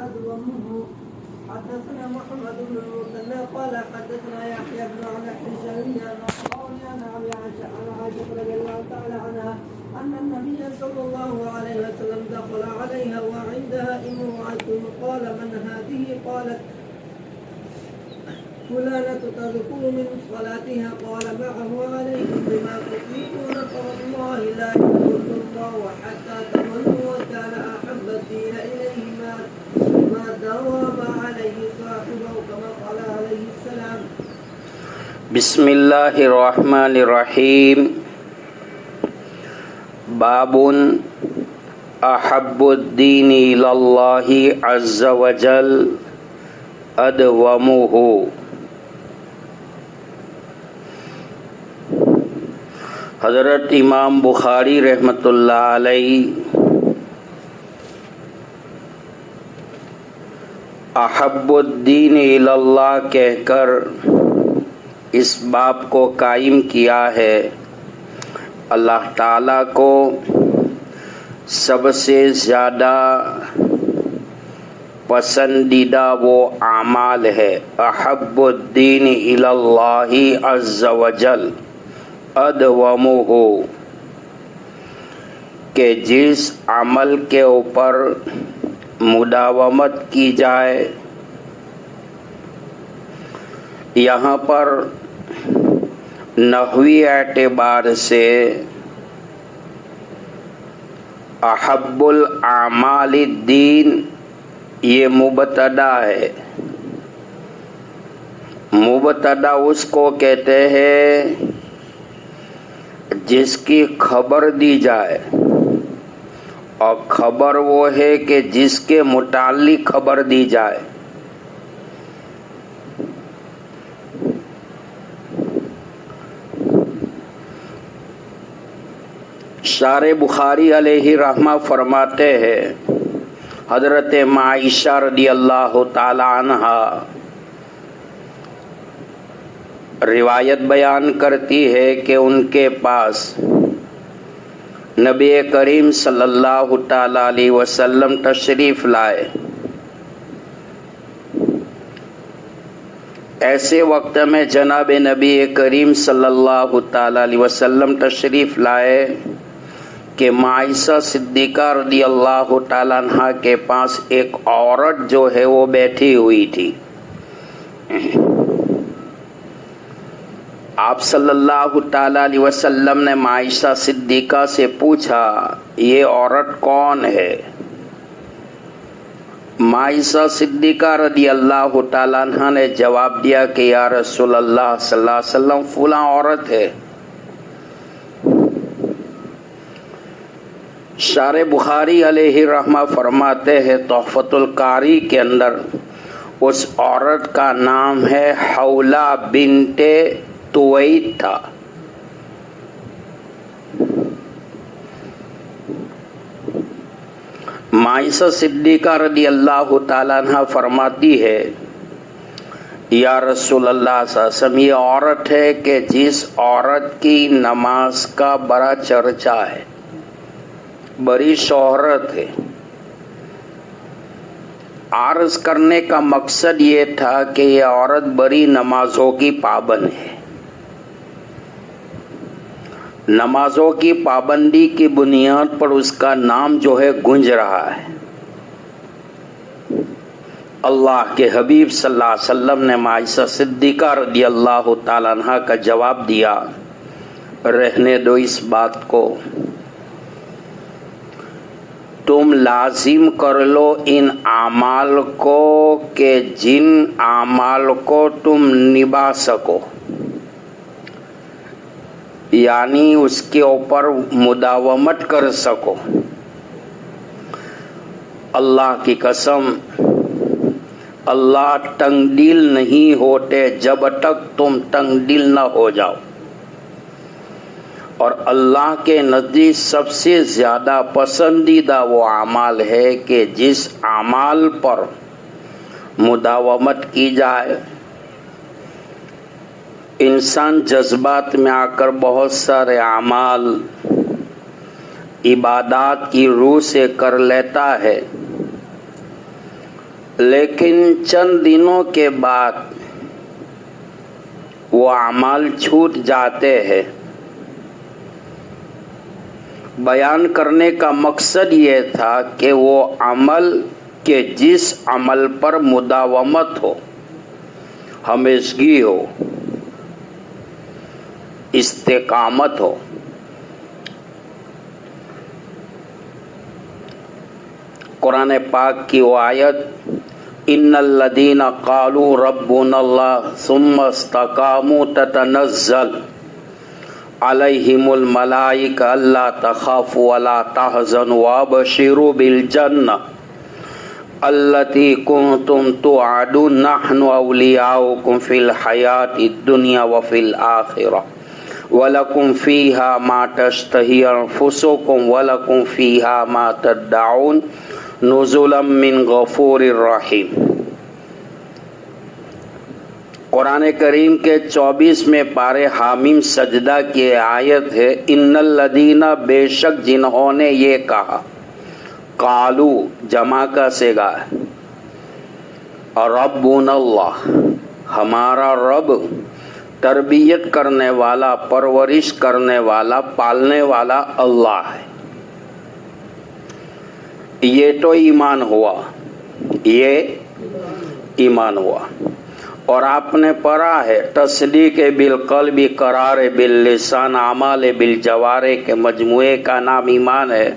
أدومه. حدثنا محمد بن المثنى قال حدثنا يحيى بن عن الحجري عن أبي عائشة رضي الله تعالى عنها أن النبي صلى الله عليه وسلم دخل عليها وعندها امرأة قال من هذه؟ قالت فلانة تذكر من صلاتها قال معه عليكم بما تطيقون فوالله لا يمل الله حتى تملوا وكان أحب الدين إليه ما داوم عليه صاحبه كما قال عليه السلام. بسم اللہ الرحمن الرحیم. باب احب الدین الی اللہ عز وجل ادومہ. حضرت امام بخاری رحمۃ اللہ علیہ احب الدین الی اللہ کہہ کر اس باب کو قائم کیا ہے. اللہ تعالیٰ کو سب سے زیادہ پسندیدہ وہ اعمال ہے. احب الدین الی اللہ عز وجل ادومہ، کہ جس عمل کے اوپر مداومت کی جائے. یہاں پر نحوی اعتبار سے احب الاعمال الدین یہ مبتدا ہے. مبتدا اس کو کہتے ہیں جس کی خبر دی جائے، اور خبر وہ ہے کہ جس کے متعلق خبر دی جائے. شارح بخاری علیہ رحمہ فرماتے ہیں حضرت عائشہ رضی اللہ تعالی عنہا روایت بیان کرتی ہے کہ ان کے پاس نبی کریم صلی اللہ تعالی علیہ وسلم تشریف لائے. ایسے وقت میں جناب نبی کریم صلی اللہ تعالی علیہ وسلم تشریف لائے کہ عائشہ صدیقہ رضی اللہ تعالیٰ عنہ کے پاس ایک عورت جو ہے وہ بیٹھی ہوئی تھی. آپ صلی اللہ تعالیٰ علیہ وسلم نے عائشہ صدیقہ سے پوچھا یہ عورت کون ہے؟ عائشہ صدیقہ رضی اللہ تعالیٰ عنہ نے جواب دیا کہ یا رسول اللہ صلی اللہ علیہ وسلم فلاں عورت ہے. شارح بخاری علیہ رحمہ فرماتے ہیں تحفۃ القاری کے اندر اس عورت کا نام ہے حولہ بنت تویت تھا. عائشہ صدیقہ رضی اللہ تعالیٰ عنہ فرماتی ہے یا رسول اللہ صلی اللہ علیہ وسلم یہ عورت ہے کہ جس عورت کی نماز کا بڑا چرچا ہے، بڑی شہرت ہے. عرض کرنے کا مقصد یہ تھا کہ یہ عورت بڑی نمازوں کی پابند ہے. نمازوں کی پابندی کی بنیاد پر اس کا نام جو ہے گونج رہا ہے. اللہ کے حبیب صلی اللہ علیہ وسلم نے عائشہ صدیقہ رضی اللہ تعالیٰ عنہ کا جواب دیا رہنے دو اس بات کو، تم لازم کر لو ان اعمال کو کہ جن اعمال کو تم نبھا سکو، یعنی اس کے اوپر مداومت کر سکو. اللہ کی قسم اللہ تنگ دل نہیں ہوتے جب تک تم تنگ دل نہ ہو جاؤ. اور اللہ کے نزدیک سب سے زیادہ پسندیدہ وہ اعمال ہے کہ جس اعمال پر مداومت کی جائے. انسان جذبات میں آ کر بہت سارے اعمال عبادات کی روح سے کر لیتا ہے، لیکن چند دنوں کے بعد وہ اعمال چھوٹ جاتے ہیں۔ بیان کرنے کا مقصد یہ تھا کہ وہ عمل کہ جس عمل پر مداومت ہو، ہمیشگی ہو، استقامت ہو۔ قرآن پاک کی وہ آیت ان الذین قالوا ربنا اللہ ثم استقاموا تتنزل علیہم الملائکہ الا تخافوا ولا تحزنوا وابشروا بالجنہ التی کنتم توعدون نحن اولیاؤکم فی الحیاۃ الدنیا وفی الآخرہ وَلَكُمْ فِيهَا مَا تَشْتَهِي أَنفُسُكُمْ وَلَكُمْ فِيهَا مَا تَدَّعُونَ نُزُلًا مِّن غَفُورٍ رَّحِيمٍ۔ قرآن کریم کے 24ویں پارے حامیم سجدہ کی آیت ہے ان الذین، بے شک جنہوں نے یہ کہا، قالو جمع کا صیغہ ہے، ربنا اللہ ہمارا رب، تربیت کرنے والا، پرورش کرنے والا، پالنے والا اللہ ہے۔ یہ تو ایمان ہوا، یہ ایمان ہوا۔ اور آپ نے پڑھا ہے تصدیق بالقلب، قرار باللسان، اعمال بالجوارح کے مجموعے کا نام ایمان ہے،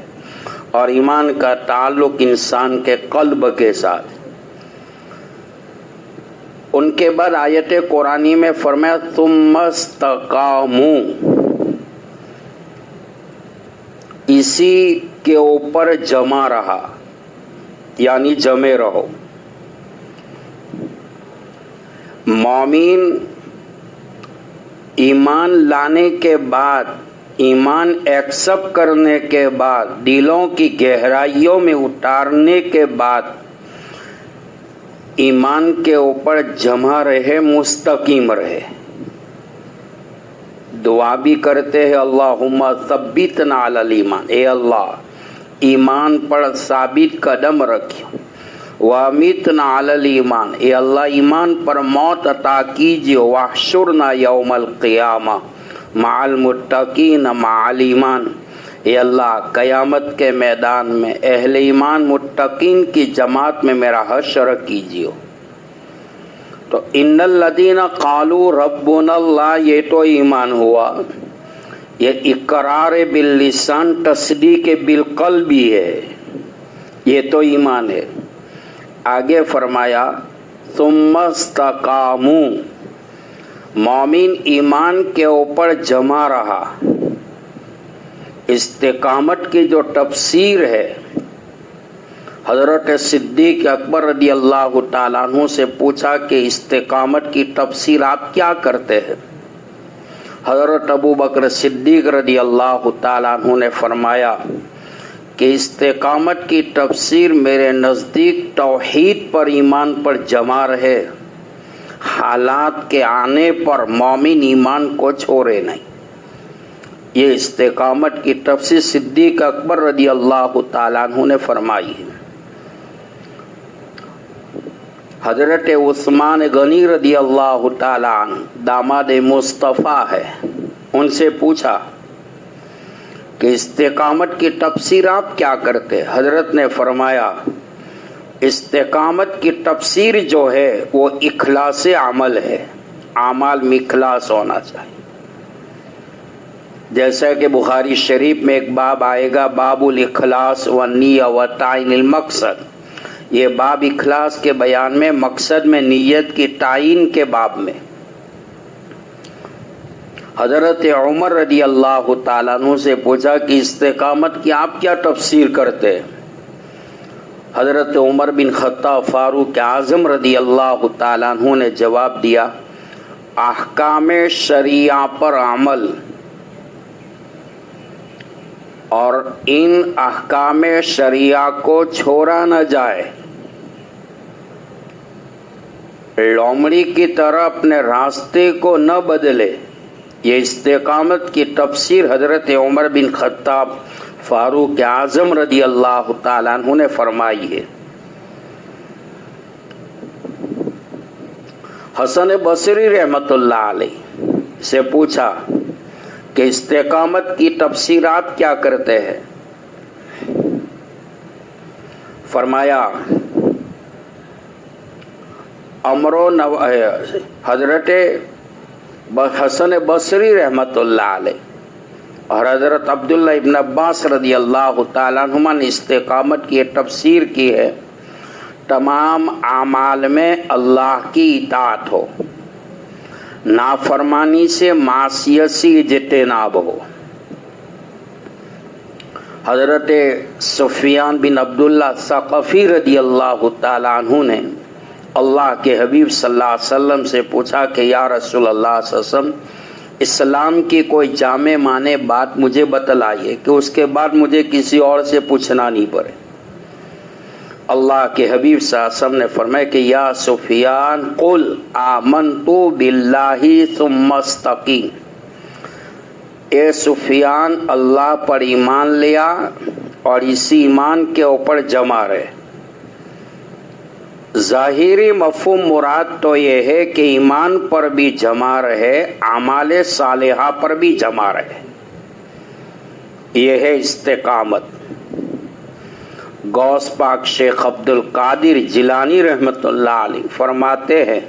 اور ایمان کا تعلق انسان کے قلب کے ساتھ۔ ان کے بعد آیت قرآنی میں فرمایا ثم استقاموا، اسی کے اوپر جمع رہا، یعنی جمے رہو۔ مومن ایمان لانے کے بعد، ایمان ایکسپٹ کرنے کے بعد، دلوں کی گہرائیوں میں اتارنے کے بعد ایمان کے اوپر جمع رہے، مستقیم رہے۔ دعا بھی کرتے ہیں اللہم ثبتنا علی الایمان، اے اللہ ایمان پر ثابت قدم رکھو، وامیتنا علی الایمان، اے اللہ ایمان پر موت عطا کیجیے، واحشرنا یوم القیامہ مع المتقین مع الایمان، اے اللہ قیامت کے میدان میں اہل ایمان متقین کی جماعت میں میرا حشر کیجیے۔ تو ان الذین قالوا ربنا اللہ، یہ تو ایمان ہوا، یہ اقرار باللسان، تصدیق بالقلب بھی ہے، یہ تو ایمان ہے۔ آگے فرمایا ثم استقاموا، مومن ایمان کے اوپر جمع رہا۔ استقامت کی جو تفسیر ہے، حضرت صدیق اکبر رضی اللہ تعالیٰ عنہ سے پوچھا کہ استقامت کی تفسیر آپ کیا کرتے ہیں؟ حضرت ابو بکر صدیق رضی اللہ تعالیٰ عنہ نے فرمایا کہ استقامت کی تفسیر میرے نزدیک توحید پر، ایمان پر جمع رہے، حالات کے آنے پر مومن ایمان کو چھوڑے نہیں۔ یہ استقامت کی تفسیر صدیق اکبر رضی اللہ تعالیٰ عنہ نے فرمائی ہے۔ حضرت عثمان غنی رضی اللہ تعالیٰ عنہ داماد مصطفیٰ ہے، ان سے پوچھا کہ استقامت کی تفسیر آپ کیا کرتے؟ حضرت نے فرمایا استقامت کی تفسیر جو ہے وہ اخلاص عمل ہے، اعمال میں اخلاص ہونا چاہیے۔ جیسا کہ بخاری شریف میں ایک باب آئے گا، باب الاخلاص والنیہ وتعیین المقصد، یہ باب اخلاص کے بیان میں، مقصد میں نیت کی تعین کے باب میں۔ حضرت عمر رضی اللہ تعالیٰ عنہ سے پوچھا کہ استقامت کی آپ کیا تفسیر کرتے ہیں؟ حضرت عمر بن خطاب فاروق اعظم رضی اللہ تعالیٰ عنہ نے جواب دیا، احکام شریعہ پر عمل اور ان احکام شریعہ کو چھوڑا نہ جائے، لومڑی کی طرح اپنے راستے کو نہ بدلے۔ یہ استقامت کی تفسیر حضرت عمر بن خطاب فاروق اعظم رضی اللہ تعالیٰ عنہ نے فرمائی ہے۔ حسن بصری رحمت اللہ علیہ سے پوچھا کہ استقامت کی تفسیرات کیا کرتے ہیں؟ فرمایا حضرت حسن بصری رحمت اللہ علیہ اور حضرت عبداللہ ابن عباس رضی اللہ تعالیٰ عنہما نے استقامت کی تفسیر کی ہے تمام اعمال میں اللہ کی اطاعت ہو، نافرمانی سے معصیت سے اجتناب ہو۔ حضرت سفیان بن عبداللہ ثقفی رضی اللہ تعالیٰ عنہ نے اللہ کے حبیب صلی اللہ علیہ وسلم سے پوچھا کہ یا رسول اللہ صلی اللہ علیہ وسلم، اسلام کی کوئی جامع معنی بات مجھے بتلائیے کہ اس کے بعد مجھے کسی اور سے پوچھنا نہیں پڑے۔ اللہ کے حبیب صلی اللہ علیہ وسلم نے فرمایا کہ یا سفیان قل آمنت باللہ ثم استقیم، اے سفیان اللہ پر ایمان لیا اور اسی ایمان کے اوپر جمع رہے۔ ظاہری مفہوم مراد تو یہ ہے کہ ایمان پر بھی جمع رہے، اعمال صالحہ پر بھی جمع رہے، یہ ہے استقامت۔ غوث پاک شیخ عبد القادر جیلانی رحمت اللہ علیہ فرماتے ہیں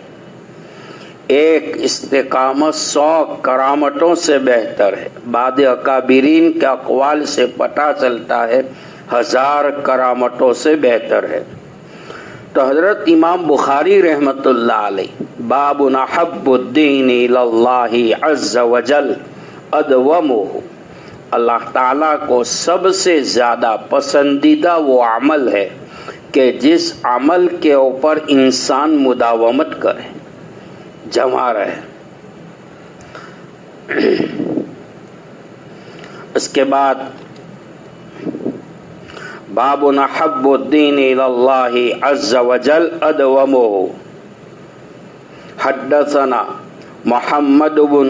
ایک استقامت 100 کرامتوں سے بہتر ہے۔ بعض اکابرین کے اقوال سے پتہ چلتا ہے 1000 کرامتوں سے بہتر ہے۔ تو حضرت امام بخاری رحمت اللہ علیہ باب احب الدین الی اللہ عز وجل ادومہ، اللہ تعالیٰ کو سب سے زیادہ پسندیدہ وہ عمل ہے کہ جس عمل کے اوپر انسان مداومت کرے، جمع رہے۔ اس کے بعد باب احب الدین الی اللہ عز وجل ادومہ، حدثنا محمد بن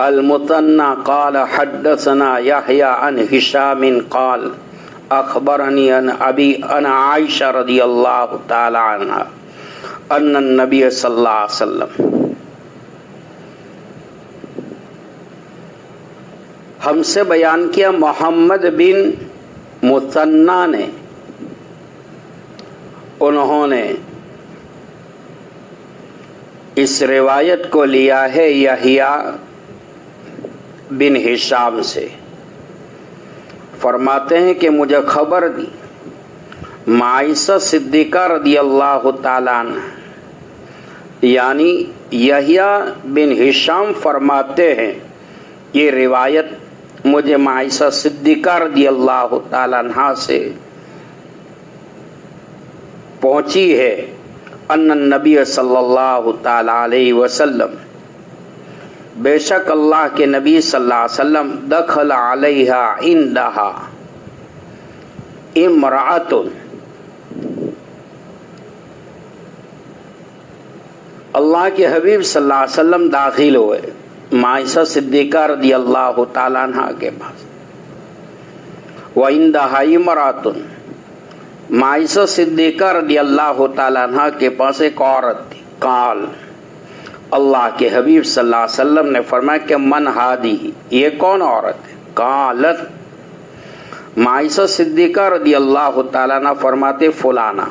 المثنى قال حدثنا يحيى عن هشام قال اخبرني عن عائشة رضی اللہ تعالی عنہا ان النبی صلی اللہ علیہ وسلم، ہم سے بیان کیا محمد بن مثنى نے، انہوں نے اس روایت کو لیا ہے یحییٰ بن ہشام سے، فرماتے ہیں کہ مجھے خبر دی عائشہ صدیقہ رضی اللہ تعالیٰ عنہ، یعنی یحییٰ بن ہشام فرماتے ہیں یہ روایت مجھے عائشہ صدیقہ رضی اللہ تعالیٰ عنہ سے پہنچی ہے ان النبی صلی اللہ تعالیٰ علیہ وسلم، بے شک اللہ کے نبی صلی اللہ علیہ وسلم دخل علیہا عندہا امرأۃ، اللہ کے حبیب صلی اللہ علیہ وسلم داخل ہوئے عائشہ صدیقہ رضی اللہ تعالیٰ عنہ کے پاس، وعندہا امرأۃ، عائشہ صدیقہ رضی اللہ تعالیٰ عنہ کے پاس ایک عورت تھی۔ قال، اللہ کے حبیب صلی اللہ علیہ وسلم نے فرمایا کہ من ہادی، یہ کون عورت ہے؟ قالت، عائشہ صدیقہ رضی اللہ تعالیٰ عنہ فرماتے فلانا،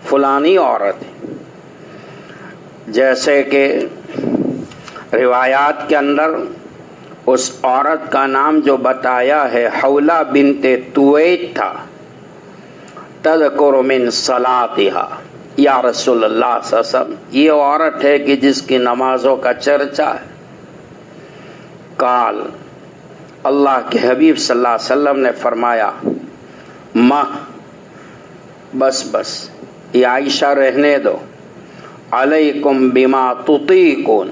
فلانی عورت ہے۔ جیسے کہ روایات کے اندر اس عورت کا نام جو بتایا ہے حولہ بنت تویت تھا، تذکر من صلاتہا، یا رسول اللہ صلی اللہ علیہ وسلم یہ عورت ہے کہ جس کی نمازوں کا چرچا ہے۔ قال، اللہ کے حبیب صلی اللہ علیہ وسلم نے فرمایا بس بس یہ عائشہ رہنے دو، علیکم بما تطیقون،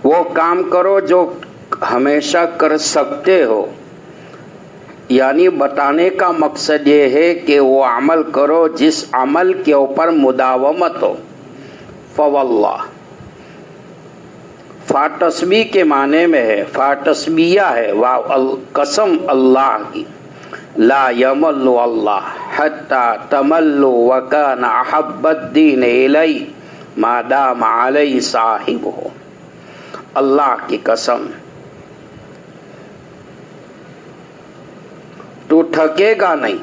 وہ کام کرو جو ہمیشہ کر سکتے ہو، یعنی بتانے کا مقصد یہ ہے کہ وہ عمل کرو جس عمل کے اوپر مداومت ہو۔ فواللہ، فا تسبیح کے معنی میں ہے، فا تسبیہ ہے، قسم اللہ کی، لا یمل اللہ حتی تملو وکان احب الدین الی ما دام علی صاحبہ. اللہ کی قسم تو ٹھکے گا نہیں،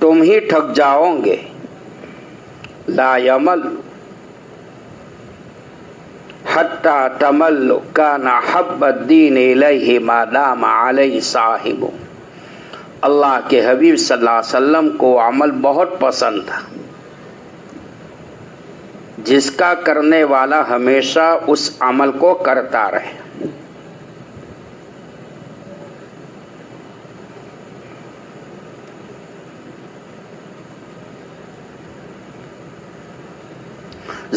تم ہی ٹھک جاؤ گے. لا یمل حتی تملو کان احب الدین الیہ ما دام علی صاحبہ. اللہ کے حبیب صلی اللہ علیہ وسلم کو عمل بہت پسند تھا جس کا کرنے والا ہمیشہ اس عمل کو کرتا رہے.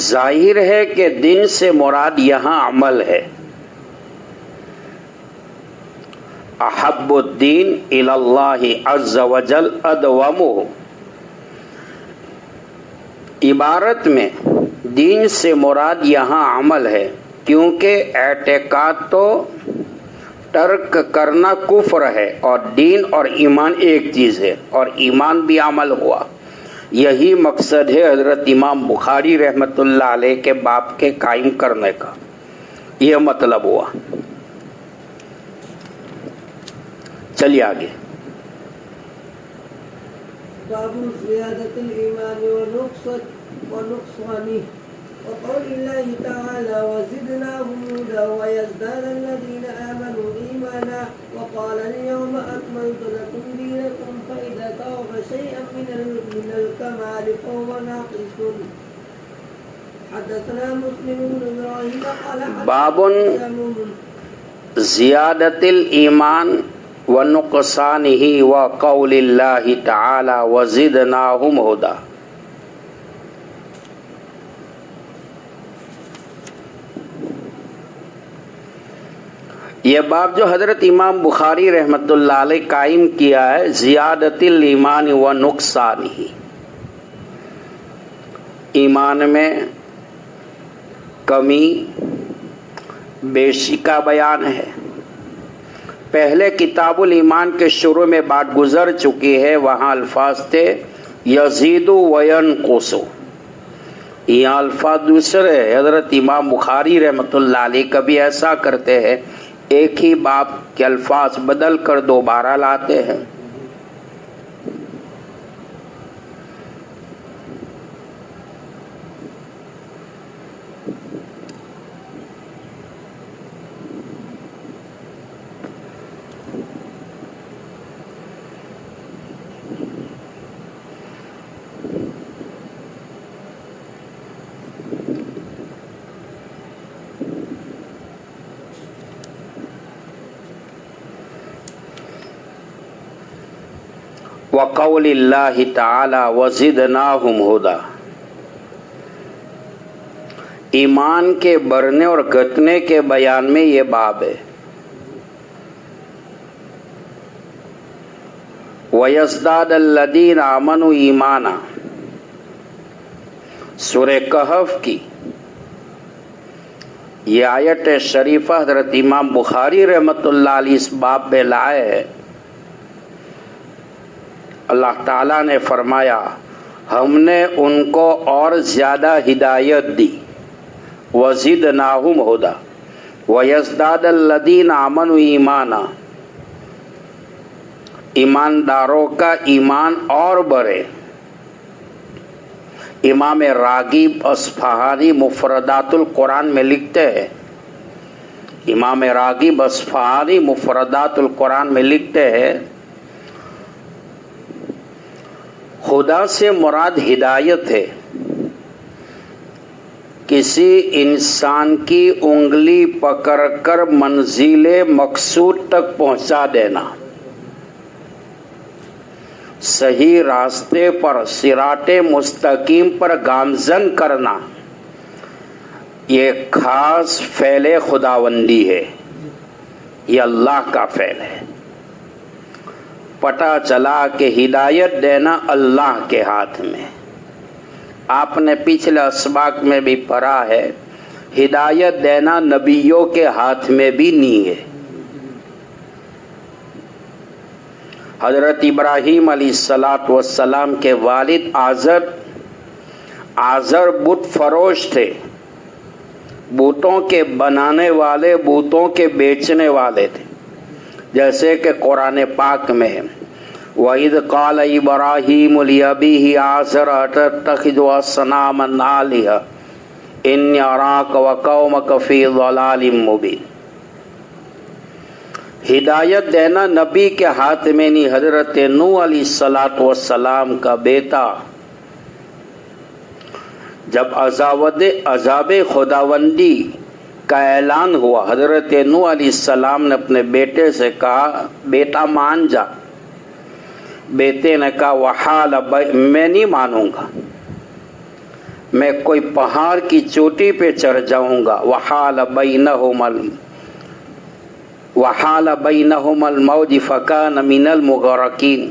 ظاہر ہے کہ دین سے مراد یہاں عمل ہے. احب الدین الی اللہ عز وجل ادومہ. عبارت میں دین سے مراد یہاں عمل ہے، کیونکہ اعتقاد تو ترک کرنا کفر ہے اور دین اور ایمان ایک چیز ہے، اور ایمان بھی عمل ہوا. یہی مقصد ہے حضرت امام بخاری رحمۃ اللہ علیہ کے باب کے قائم کرنے کا. یہ مطلب ہوا. چلیے آگے. باب زیادت الایمان ونقصانه وقول الله تعالى وزدناهم هدى ويزداد الذين آمنوا إيمانا وقال اليوم أكملت لكم دينكم فإذا ضاف شيئا من الكمال فهو ناقص. حدثنا مسلم بن إبراهيم قال باب زیادت الایمان ونقصانه وقول اللہ تعالی وزدناهم ہدی. یہ باب جو حضرت امام بخاری رحمۃ اللہ علیہ قائم کیا ہے، زیادت الایمان ونقصانه، ایمان میں کمی بیشی کا بیان ہے. پہلے کتاب الایمان کے شروع میں بات گزر چکی ہے، وہاں الفاظ تھے یزید و ینقص. یہاں الفاظ دوسرے. حضرت امام بخاری رحمۃ اللہ علیہ کبھی ایسا کرتے ہیں، ایک ہی باب کے الفاظ بدل کر دوبارہ لاتے ہیں. وقول اللہ تعالی وزدناہم ہدی. ایمان کے بڑھنے اور گھٹنے کے بیان میں یہ باب ہے. وَيَزْدَادَ الَّذِينَ آمَنُوا ایمانا، سورہ کہف کی یہ آیت شریفہ حضرت امام بخاری رحمۃ اللہ علیہ اس باب میں لائے ہے. اللہ تعالیٰ نے فرمایا ہم نے ان کو اور زیادہ ہدایت دی. وَزِدْنَاهُمْ هُدًى وَيَزْدَادَ الَّذِينَ آمَنُوا ایمانا، ایمانداروں کا ایمان اور بڑھے. امام راغب اصفہانی مفردات القرآن میں لکھتے ہیں، امام راغب اصفہانی مفردات القرآن میں لکھتے ہیں خدا سے مراد ہدایت ہے، کسی انسان کی انگلی پکڑ کر منزل مقصود تک پہنچا دینا، صحیح راستے پر صراط مستقیم پر گامزن کرنا. یہ خاص فعل خداوندی ہے، یہ اللہ کا فعل ہے. پتہ چلا کہ ہدایت دینا اللہ کے ہاتھ میں. آپ نے پچھلے اسباق میں بھی پڑھا ہے، ہدایت دینا نبیوں کے ہاتھ میں بھی نہیں ہے. حضرت ابراہیم علیہ الصلاۃ والسلام کے والد آزر بت فروش تھے، بتوں کے بنانے والے، بتوں کے بیچنے والے تھے، جیسے کہ قرآن پاک میں وَإِذْ قَالَ إِبْرَاهِيمُ لِأَبِيهِ آزَرَ أَتَتَّخِذُ أَصْنَامًا آلِهَةً إِنِّي أَرَاكَ وَقَوْمَكَ فِي ضَلَالٍ مُبِينٍ۔ ہدایت دینا نبی کے ہاتھ میں نہیں، حضرت نوح علیہ الصلاۃ والسلام کا بیٹا جب عذاب خداوندی کا اعلان ہوا، حضرت نوح علیہ السلام نے اپنے بیٹے سے کہا بیٹا مان جا۔ بیٹے نے کہا میں نہیں مانوں گا، میں کوئی پہاڑ کی چوٹی پہ چڑھ جاؤں گا۔ وحال بینہم الموج فکان من المغرقین،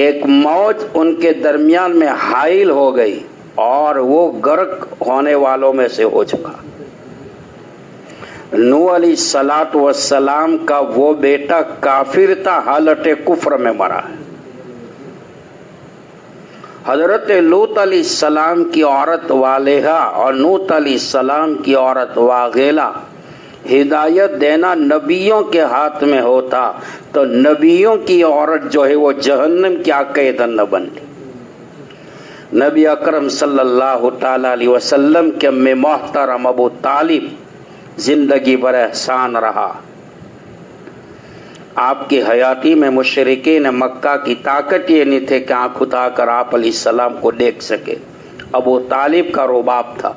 ایک موج ان کے درمیان میں حائل ہو گئی اور وہ غرق ہونے والوں میں سے ہو چکا۔ نوح علیہ الصلاۃ والسلام کا وہ بیٹا کافر تھا، حالت کفر میں مرا ہے۔ حضرت لوط علیہ السلام کی عورت والہا اور نوح علیہ السلام کی عورت واغیلا، ہدایت دینا نبیوں کے ہاتھ میں ہوتا تو نبیوں کی عورت جو ہے وہ جہنم کی آگ کا ایندھن نہ بنتی۔ نبی اکرم صلی اللہ تعالی علیہ وسلم کے امی محترم ابو طالب زندگی بھر احسان رہا۔ آپ کی حیاتی میں مشرکین مکہ کی طاقت یہ نہیں تھے کہ آنکھ اٹھا کر آپ علیہ السلام کو دیکھ سکے۔ ابو طالب کا رباب تھا۔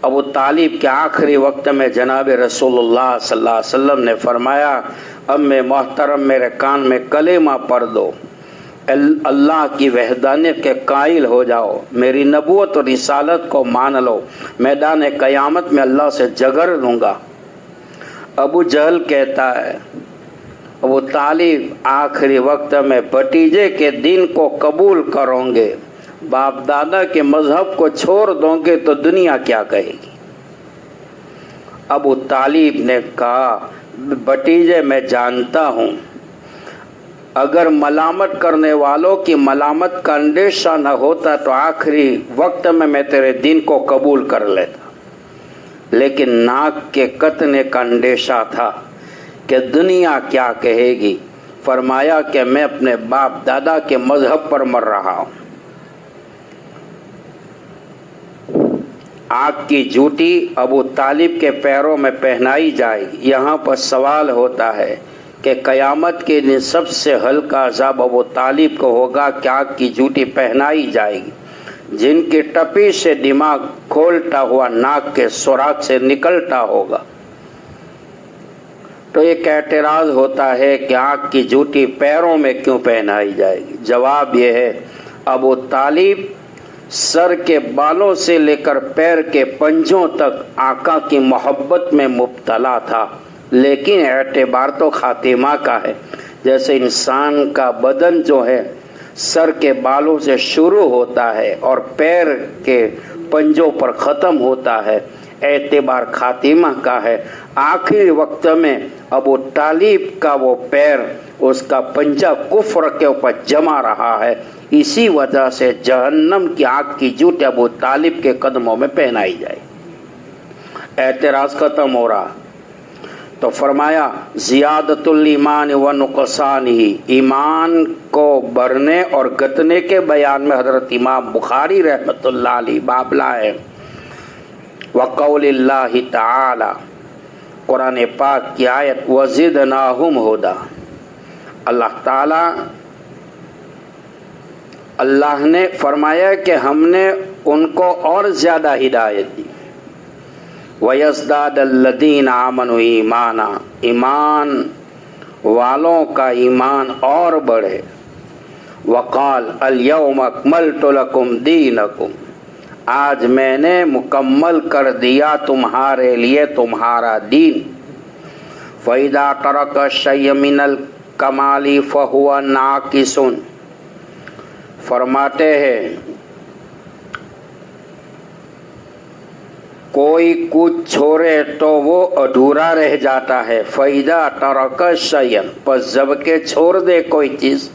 ابو طالب کے آخری وقت میں جناب رسول اللہ صلی اللہ علیہ وسلم نے فرمایا امی محترم میرے کان میں کلمہ پڑھ دو، اللہ کی وحدانیت کے قائل ہو جاؤ، میری نبوت اور رسالت کو مان لو، میدان قیامت میں اللہ سے جگر لوں گا۔ ابو جہل کہتا ہے ابو طالب آخری وقت میں بھتیجے کے دین کو قبول کرو گے، باپ دادا کے مذہب کو چھوڑ دو گے تو دنیا کیا کہے گی؟ ابو طالب نے کہا بھتیجے میں جانتا ہوں اگر ملامت کرنے والوں کی ملامت کا اندیشہ نہ ہوتا تو آخری وقت میں تیرے دین کو قبول کر لیتا، لیکن ناک کے کتنے کا اندیشہ تھا کہ دنیا کیا کہے گی۔ فرمایا کہ میں اپنے باپ دادا کے مذہب پر مر رہا ہوں۔ آگ کی جوتی ابو طالب کے پیروں میں پہنائی جائے گی۔ یہاں پر سوال ہوتا ہے کہ قیامت کے دن سب سے ہلکا عذاب ابو طالب کو ہوگا کہ آگ کی جوتی پہنائی جائے گی، جن کی ٹپی سے دماغ کھولتا ہوا ناک کے سوراخ سے نکلتا ہوگا۔ تو ایک اعتراض ہوتا ہے کہ آگ کی جوتی پیروں میں کیوں پہنائی جائے گی؟ جواب یہ ہے ابو طالب سر کے بالوں سے لے کر پیر کے پنجوں تک آقا کی محبت میں مبتلا تھا، لیکن اعتبار تو خاتمہ کا ہے۔ جیسے انسان کا بدن جو ہے سر کے بالوں سے شروع ہوتا ہے اور پیر کے پنجوں پر ختم ہوتا ہے، اعتبار خاتمہ کا ہے۔ آخری وقت میں ابو طالب کا وہ پیر، اس کا پنجہ کفر کے اوپر جمع رہا ہے، اسی وجہ سے جہنم کی آگ کی جوتی ابو طالب کے قدموں میں پہنائی جائے۔ اعتراض ختم ہو رہا تو فرمایا زیادت الایمان و نقصان ہی، ایمان کو بڑھنے اور گھٹنے کے بیان میں حضرت امام بخاری رحمۃ اللہ علیہ باب لائے۔ وقول اللہ تعالی، قرآن پاک کی آیت وزدناہم ہدی، اللہ نے فرمایا کہ ہم نے ان کو اور زیادہ ہدایت دی۔ وَيَزْدَادَ الَّذِينَ آمَنُوا ایمانا، ایمان والوں کا ایمان اور بڑھے۔ وقال اليوم اکملت لکم دینکم، آج میں نے مکمل کر دیا تمہارے لیے تمہارا دین۔ فَإِذَا تَرَكَ الشَّيْءَ مِنَ الْكَمَالِ فَهُوَ نَاقِصٌ، فرماتے ہیں کوئی کچھ چھوڑے تو وہ ادھورا رہ جاتا ہے. فَإِذَا تَرَكَ شَيْئًا پس جب کہ چھوڑ دے کوئی چیز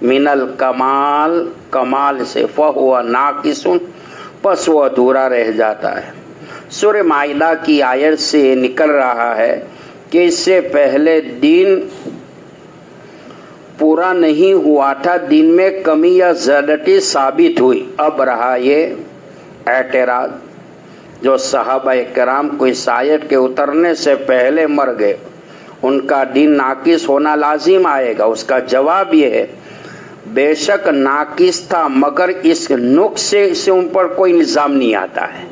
من الکمال کمال سے فَهُوَ نَاقِصٌ پس وہ ادھورا رہ جاتا ہے. سورہ مائدہ کی آیت سے نکل رہا ہے کہ اس سے پہلے دین پورا نہیں ہوا تھا، دین میں کمی یا زیادتی ثابت ہوئی. اب رہا یہ اعتراض جو صحابہ کرام کو اس آیت کے اترنے سے پہلے مر گئے، ان کا دین ناقص ہونا لازم آئے گا. اس کا جواب یہ ہے بے شک ناقص تھا، مگر اس نقص سے ان پر کوئی الزام نہیں آتا ہے.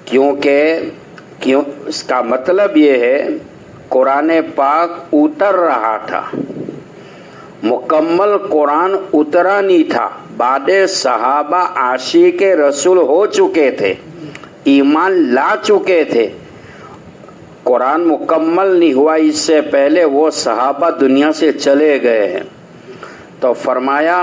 کیونکہ اس کا مطلب یہ ہے قرآن پاک اتر رہا تھا، مکمل قرآن اترا نہیں تھا. بعد صحابہ عاشق رسول ہو چکے تھے، ایمان لا چکے تھے، قرآن مکمل نہیں ہوا. اس سے پہلے وہ صحابہ دنیا سے چلے گئے ہیں. تو فرمایا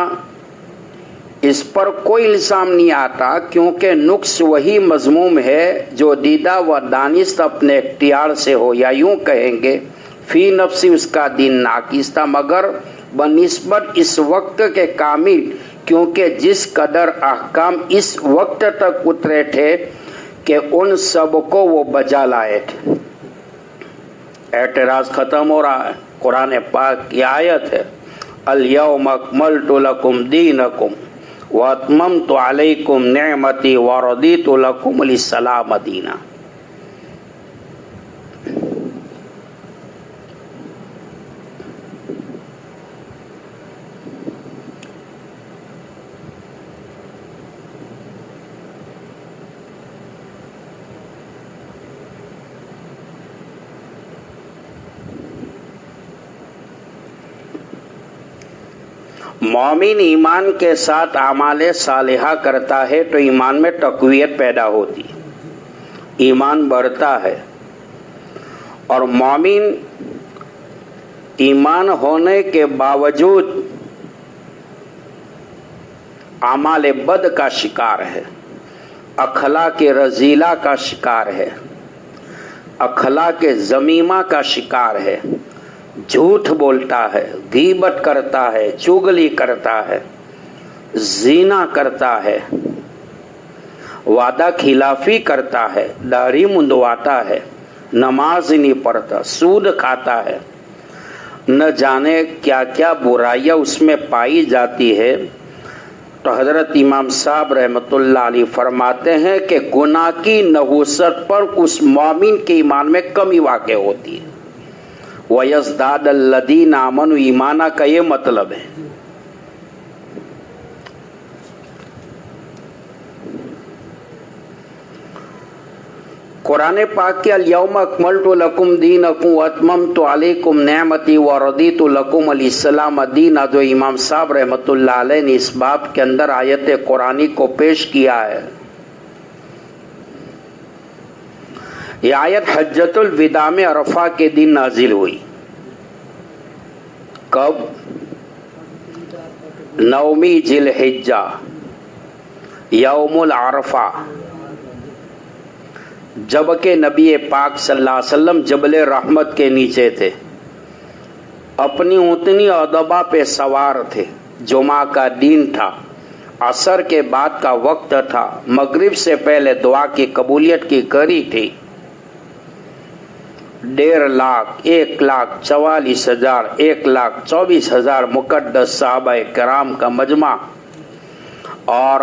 اس پر کوئی الزام نہیں آتا، کیونکہ نقص وہی مذموم ہے جو دیدہ و دانست اپنے اختیار سے ہو، یا یوں کہیں گے فی نفسی اس کا دین ناقص تھا، مگر بنسبت اس وقت کے کامل، کیونکہ جس قدر احکام اس وقت تک اترے تھے کہ ان سب کو وہ بجا لائے تھے. اعتراض ختم ہو رہا ہے. قرآن پاک کی آیت ہے الیوم اکملت لکم دینکم واتممت علیکم نعمتی ورضیت لکم الاسلام دینا. مومن ایمان کے ساتھ اعمال صالحہ کرتا ہے تو ایمان میں تقویت پیدا ہوتی، ایمان بڑھتا ہے. اور مومن ایمان ہونے کے باوجود اعمال بد کا شکار ہے، اخلاق رذیلہ کا شکار ہے، اخلاق ذمیمہ کا شکار ہے، جھوٹ بولتا ہے، غیبت کرتا ہے، چغلی کرتا ہے، زنا کرتا ہے، وعدہ خلافی کرتا ہے، داڑھی منڈواتا ہے، نماز نہیں پڑھتا، سود کھاتا ہے، نہ جانے کیا کیا برائیاں اس میں پائی جاتی ہے. تو حضرت امام صاحب رحمۃ اللہ علیہ فرماتے ہیں کہ گناہ کی نحوست پر اس مومن کے ایمان میں کمی واقع ہوتی ہے. وَيَزْدَادَ الَّذِينَ آمَنُوا ایمانہ کا یہ مطلب ہے. قرآن پاک کے الیوم اکملت لکم دینکم واتممت علیکم نعمتی ورضیت لکم الاسلام دینا، جو امام صاحب رحمۃ اللہ علیہ نے اس باب کے اندر آیت قرآنی کو پیش کیا ہے. یہ آیت حجۃ الوداع میں عرفہ کے دن نازل ہوئی. کب؟ 9 ذی الحجہ، یوم العرفہ، جبکہ نبی پاک صلی اللہ علیہ وسلم جبل رحمت کے نیچے تھے، اپنی اونٹنی ادبا پہ سوار تھے. جمعہ کا دن تھا، عصر کے بعد کا وقت تھا، مغرب سے پہلے دعا کی قبولیت کی گھڑی تھی. 1,50,000 1,44,000 1,24,000 مقدس صحابہ کرام کا مجمع، اور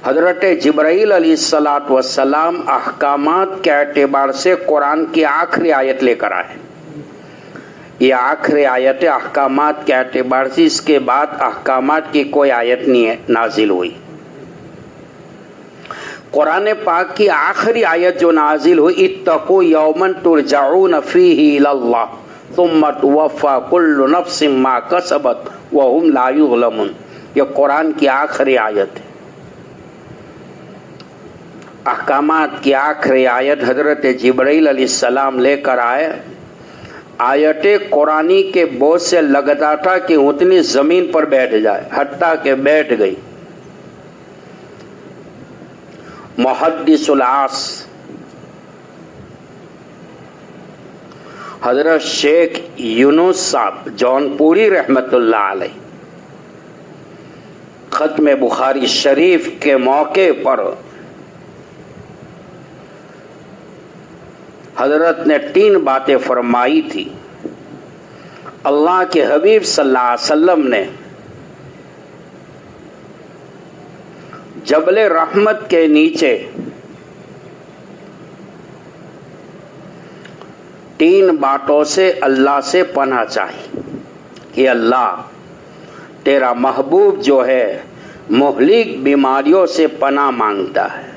حضرت جبرائیل علیہ الصلاۃ والسلام احکامات کے اعتبار سے قرآن کی آخری آیت لے کر آئے. یہ آخری آیت احکامات کے اعتبار سے، اس کے بعد احکامات کی کوئی آیت نہیں نازل ہوئی. قرآن پاک کی آخری آیت جو نازل ہوئی اتقوا یوما ترجعون فیہ الی اللہ ثم توفی کل نفس ما کسبت وہم لا یظلمون. یہ قرآن کی آخری آیت ہے. احکامات کی آخری آیت حضرت جبرائیل علیہ السلام لے کر آئے. آیت قرآنی کے بوجھ سے لگتا تھا کہ اتنی زمین پر بیٹھ جائے، حتیٰ کہ بیٹھ گئی. محدث العصر حضرت شیخ یونس صاحب جونپوری رحمت اللہ علیہ ختم بخاری شریف کے موقع پر حضرت نے 3 باتیں فرمائی تھی. اللہ کے حبیب صلی اللہ علیہ وسلم نے جبل رحمت کے نیچے 3 باتوں سے اللہ سے پناہ چاہی کہ اللہ تیرا محبوب جو ہے مہلک بیماریوں سے پناہ مانگتا ہے،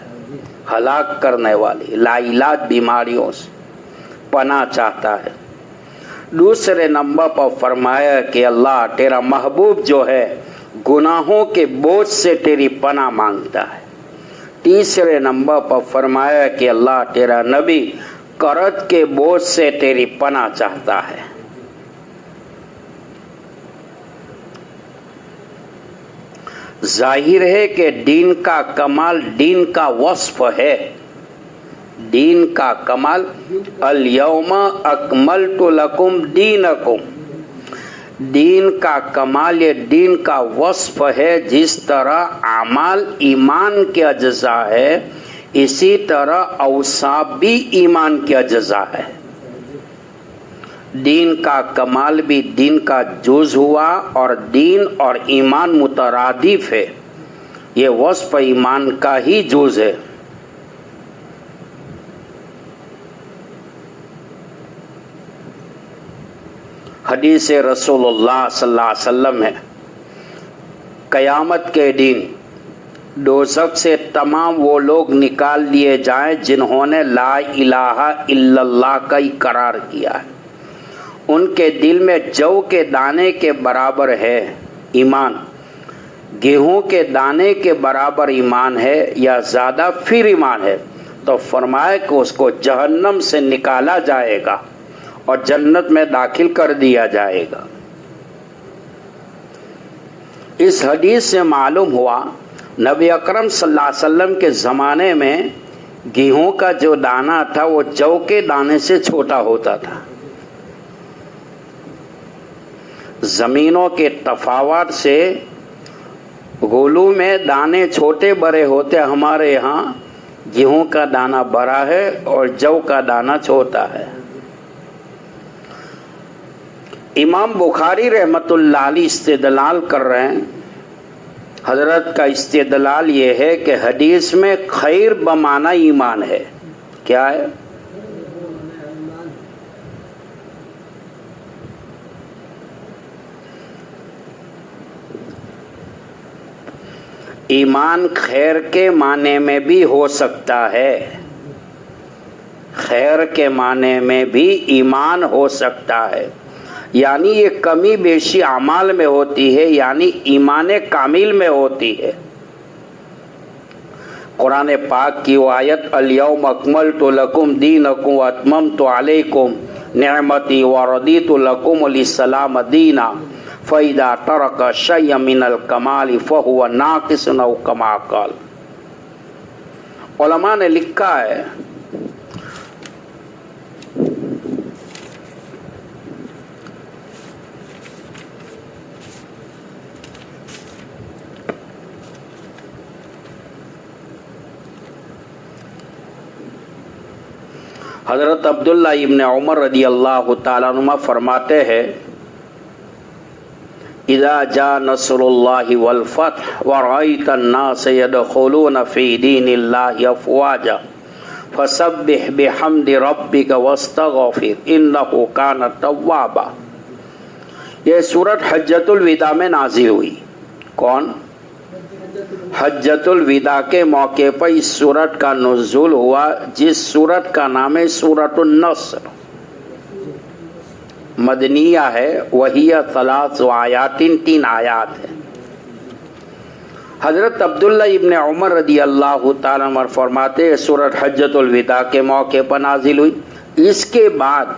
ہلاک کرنے والی لا علاج بیماریوں سے پناہ چاہتا ہے. دوسرے نمبر پر فرمایا کہ اللہ تیرا محبوب جو ہے گناہوں کے بوجھ سے تیری پناہ مانگتا ہے. تیسرے نمبر پر فرمایا کہ اللہ تیرا نبی قرض کے بوجھ سے تیری پناہ چاہتا ہے. ظاہر ہے کہ دین کا کمال دین کا وصف ہے. دین کا کمال الیوم اکملت لکم دینکم، دین کا کمال یہ دین کا وصف ہے. جس طرح اعمال ایمان کے اجزاء ہے اسی طرح اوصاف بھی ایمان کے اجزاء ہے. دین کا کمال بھی دین کا جز ہوا اور دین اور ایمان مترادف ہے. یہ وصف ایمان کا ہی جز ہے. حدیث رسول اللہ صلی اللہ علیہ وسلم ہے قیامت کے دن دوزخ سے تمام وہ لوگ نکال دیے جائیں جنہوں نے لا الہ الا اللہ کا اقرار کیا ہے. ان کے دل میں جو کے دانے کے برابر ہے ایمان، گیہوں کے دانے کے برابر ایمان ہے یا زیادہ پھر ایمان ہے. تو فرمایا کہ اس کو جہنم سے نکالا جائے گا اور جنت میں داخل کر دیا جائے گا. اس حدیث سے معلوم ہوا نبی اکرم صلی اللہ علیہ وسلم کے زمانے میں گیہوں کا جو دانہ تھا وہ جو کے دانے سے چھوٹا ہوتا تھا. زمینوں کے تفاوت سے گولو میں دانے چھوٹے بڑے ہوتے. ہمارے یہاں گیہوں کا دانہ بڑا ہے اور جو کا دانہ چھوٹا ہے. امام بخاری رحمت اللہ علیہ استدلال کر رہے ہیں. حضرت کا استدلال یہ ہے کہ حدیث میں خیر بمعنی ایمان ہے. کیا ہے؟ ایمان خیر کے معنی میں بھی ہو سکتا ہے. خیر کے معنی میں بھی ایمان ہو سکتا ہے. یعنی یہ کمی بیشی اعمال میں ہوتی ہے، یعنی ایمان کامل میں ہوتی ہے. قرآن پاک کی وہ آیت الیوم اکملت لکم دینکم واتممت علیکم نعمتی ورضیت لکم الاسلام دینا فَإِذَا تَرَكَ شَيْئًا مِنَ الْكَمَالِ فَهُوَ نَاقِصٌ أَوْ كَمَا قَالَ. علماء نے لکھا ہے حضرت عبداللہ ابن عمر رضی اللہ تعالیٰ عنہ فرماتے ہیں اذا جاء نصر اللہ والفتح ورأيت الناس يدخلون في دين الله افواجا فسبح بحمد ربك واستغفر انه كان توابا. یہ سورت حجۃ الوداع میں نازل ہوئی. کون؟ حجۃ الوداع کے موقع پر اس سورت کا نزول ہوا جس سورت کا نام ہے سورت النصر. مدنیہ ہے. وہی 3 آیات 3 آیات ہے. حضرت عبداللہ ابن عمر رضی اللہ تعالیٰ عنہ فرماتے ہیں سورت حجۃ الوداع کے موقع پر نازل ہوئی. اس کے بعد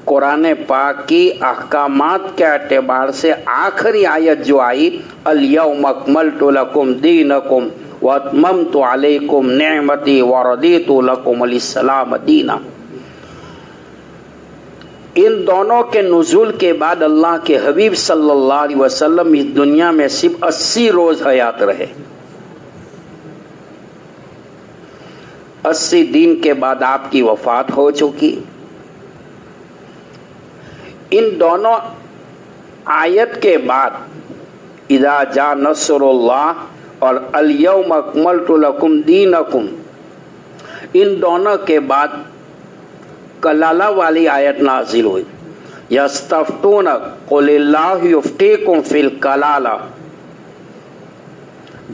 قرآن پاک کی احکامات کے اعتبار سے آخری آیت جو آئی الیوم اکملت لکم دینکم واتممت علیکم نعمتی ورضیت لکم الاسلام دینا۔ ان دونوں کے نزول کے بعد اللہ کے حبیب صلی اللہ علیہ وسلم اس دنیا میں صرف 80 روز حیات رہے۔ 80 دن کے بعد آپ کی وفات ہو چکی۔ ان دونوں آیت کے بعد اذا جاء نصر اللہ اور الیوم اکملت لکم دینکم، ان دونوں کے بعد کلالہ والی آیت نازل ہوئی، یستفتونک قل اللہ یفتیکم فی الکلالہ،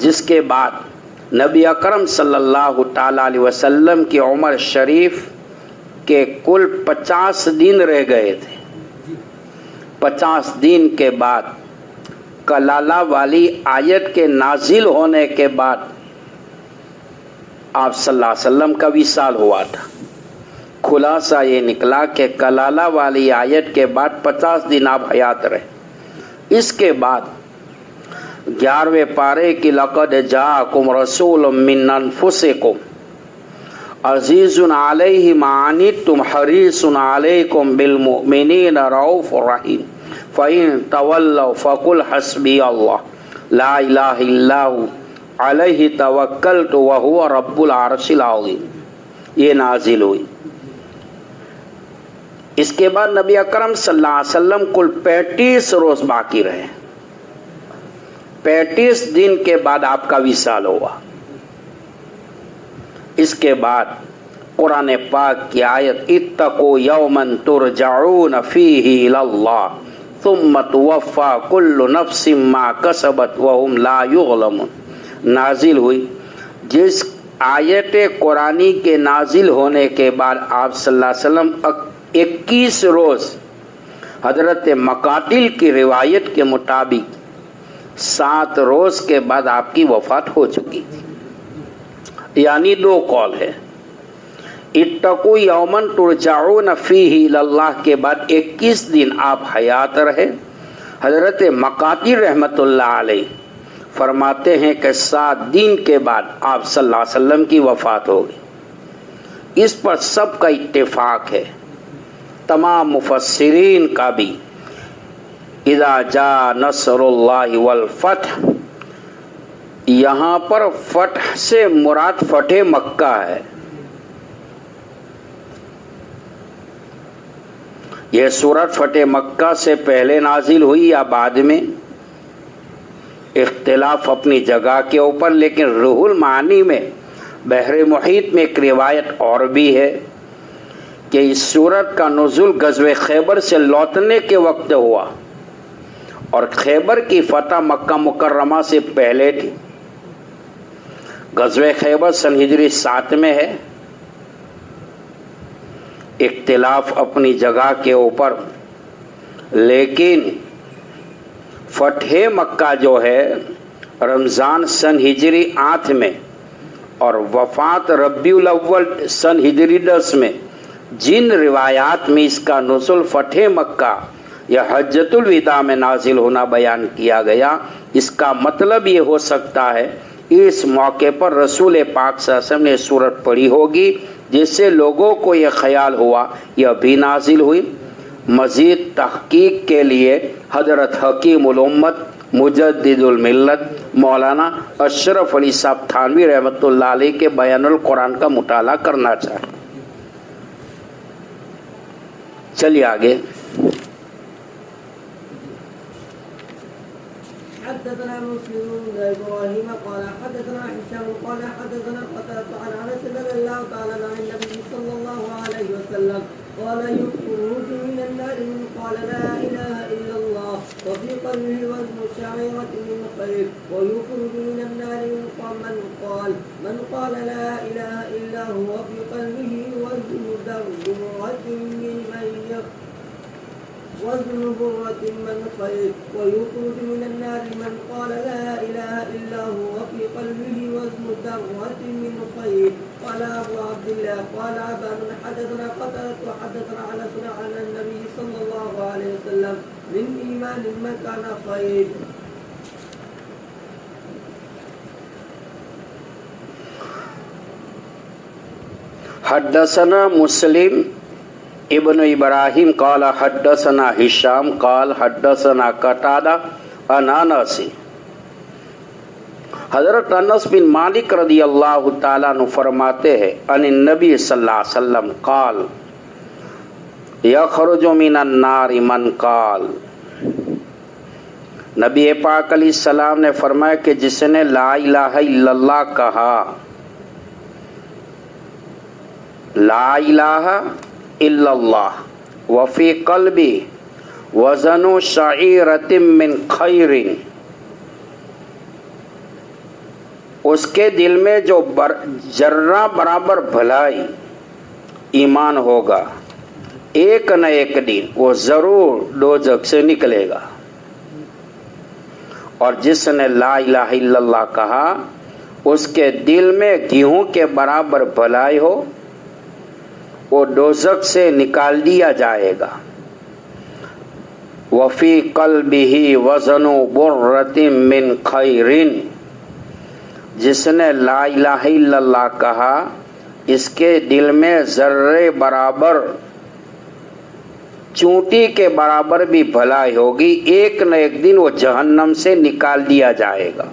جس کے بعد نبی اکرم صلی اللہ تعالی علیہ وسلم کی عمر شریف کے کل 50 دن رہ گئے تھے۔ 50 دن کے بعد کلالہ والی آیت کے نازل ہونے کے بعد آپ صلی اللہ علیہ وسلم کا وصال ہوا تھا۔ خلاصہ یہ نکلا کہ کلالہ والی آیت کے بعد 50 دن آپ حیات رہے۔ اس کے بعد 11ویں پارے کی لقد جاءکم رسول من انفسکم عزیز علیہ ما عنتم حریص علیکم بالمؤمنین رؤوف رحیم فإن تولوا فقل حسبی اللہ لا الہ الا ہو علیہ توکلت وہو رب العرش العظیم، یہ نازل ہوئی۔ اس کے بعد نبی اکرم صلی اللہ علیہ وسلم کل 35 روز باقی رہے۔ 35 دن کے بعد آپ کا وصال ہوا۔ اس کے بعد قرآن پاک کی آیت اتقوا یوما ترجعون فیہ الی اللہ ثم توفی کل نفس ما کسبت وہم لا یظلمون نازل ہوئی۔ جس آیت قرآنی کے نازل ہونے کے بعد آپ صلی اللہ علیہ وسلم 21 روز، حضرت مقاتل کی روایت کے مطابق 7 روز کے بعد آپ کی وفات ہو چکی تھی، یعنی 2 قول ہے۔ اتقوا یومن ترجعون فیہ الی اللہ کے بعد 21 دن آپ حیات رہے۔ حضرت مقاتل رحمت اللہ علیہ فرماتے ہیں کہ 7 دن کے بعد آپ صلی اللہ علیہ وسلم کی وفات ہو گئی۔ اس پر سب کا اتفاق ہے، تمام مفسرین کا بھی۔ اذا جاء نصر اللہ والفتح، یہاں پر فتح سے مراد فتح مکہ ہے۔ یہ سورت فتح مکہ سے پہلے نازل ہوئی یا بعد میں، اختلاف اپنی جگہ کے اوپر، لیکن روح المعانی میں بحر محیط میں ایک روایت اور بھی ہے کہ اس سورت کا نزول غزوہ خیبر سے لوٹنے کے وقت ہوا، اور خیبر کی فتح مکہ مکرمہ سے پہلے تھی۔ غزوہ خیبر سن ہجری 7 میں ہے، اختلاف اپنی جگہ کے اوپر، لیکن فتح مکہ جو ہے رمضان سن ہجری 8 میں اور وفات ربیع الاول سن ہجری 10 میں، جن روایات میں اس کا نزول فتح مکہ یا حجۃ الوداع میں نازل ہونا بیان کیا گیا، اس کا مطلب یہ ہو سکتا ہے اس موقع پر رسول پاک صلی اللہ علیہ وسلم نے سورت پڑھی ہوگی، جس سے لوگوں کو یہ خیال ہوا یہ ابھی نازل ہوئی۔ مزید تحقیق کے لیے حضرت حکیم الامت مجدد الملت مولانا اشرف علی صاحب تھانوی رحمۃ اللہ علیہ کے بیان القرآن کا مطالعہ کرنا چاہیے۔ چلیے آگے۔ حدثنا مسلم بن ابراهيم قال حدثنا هشام قال حدثنا قتادة عن انس رضي الله تعالى عن النبي صلى الله عليه وسلم قال يخرج من النار من قال لا اله الا الله وفي قلبه وزن شعيرة من خير ويخرج من النار من قال لا اله الا هو وفي قلبه وزن برة من خير ويخرج من النار من قال لا إله إلا هو وفي قلبه وزن ذرة من خير. قال أبو عبد الله قال أبان حدثنا قتادة وحدثنا أنس عن النبي صلى الله عليه وسلم من إيمان ما كان خير. حدثنا مسلم ابن ابراہیم قال حدثنا ہشام قال حدثنا قتادہ عن انس. حضرت انس بن مالک رضی اللہ تعالیٰ عنہ فرماتے ہیں عن النبی صلی اللہ علیہ وسلم قال یخرج من النار من قال. نبی پاک علیہ السلام نے فرمایا کہ جس نے لا الہ الا اللہ کہا، لا الہ الا اللہ وفی قلبی وزن شعیرۃ من خیر، اس کے دل میں جو ذرہ برابر بھلائی ایمان ہوگا، ایک نہ ایک دن وہ ضرور دوزخ سے نکلے گا. اور جس نے لا الہ الا اللہ کہا اس کے دل میں گیہوں کے برابر بھلائی ہو، وہ دوزخ سے نکال دیا جائے گا. وفی قلبہ وزن برۃ من خیر، جس نے لا الہ الا اللہ کہا اس کے دل میں ذرے برابر، چونٹی کے برابر بھی بھلائی ہوگی، ایک نہ ایک دن وہ جہنم سے نکال دیا جائے گا.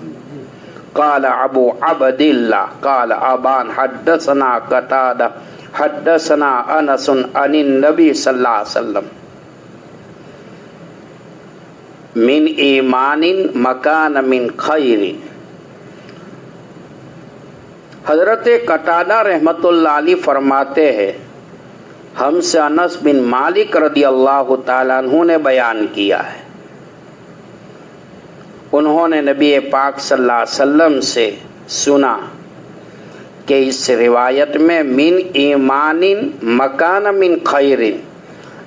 قال ابو عبد اللہ قال ابان حدثنا قتادہ حدثنا انس عن النبی صلی اللہ علیہ وسلم من ایمان مکان من خیر. حضرت قتادہ رحمت اللہ علیہ فرماتے ہیں ہم سے انس بن مالک رضی اللہ تعالیٰ عنہ نے بیان کیا ہے، انہوں نے نبی پاک صلی اللہ علیہ وسلم سے سنا کہ اس روایت میں من ایمان مکان من خیر،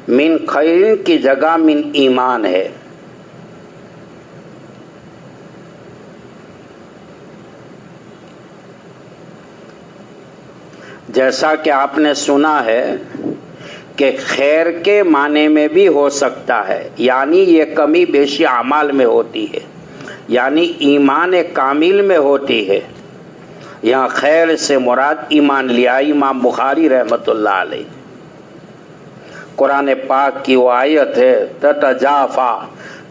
من خیر کی جگہ من ایمان ہے. جیسا کہ آپ نے سنا ہے کہ خیر کے معنی میں بھی ہو سکتا ہے، یعنی یہ کمی بیشی اعمال میں ہوتی ہے، یعنی ایمان کامل میں ہوتی ہے. یہاں خیر سے مراد ایمان لیا امام بخاری رحمت اللہ علیہ. قرآن پاک کی وہ آیت ہے تتجافا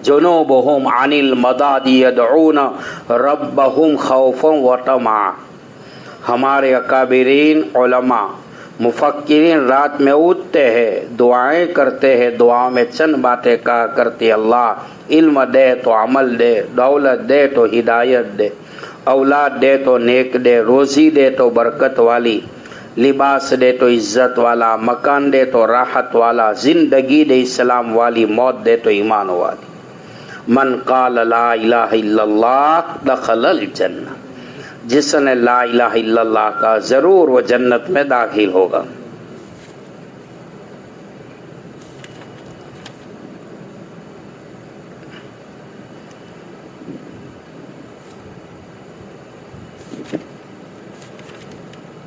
جنوبہم عن المضاجع یدعون ربہم خوفا وطمعا. ہمارے اکابرین علماء مفکرین رات میں اٹھتے ہیں، دعائیں کرتے ہیں، دعاؤں میں چند باتیں کہا کرتے، اللہ علم دے تو عمل دے، دولت دے تو ہدایت دے، اولاد دے تو نیک دے، روزی دے تو برکت والی، لباس دے تو عزت والا، مکان دے تو راحت والا، زندگی دے اسلام والی، موت دے تو ایمان والی. من قال لا الہ الا اللہ دخل الجنہ، جس نے لا الہ الا اللہ کا ضرور وہ جنت میں داخل ہوگا.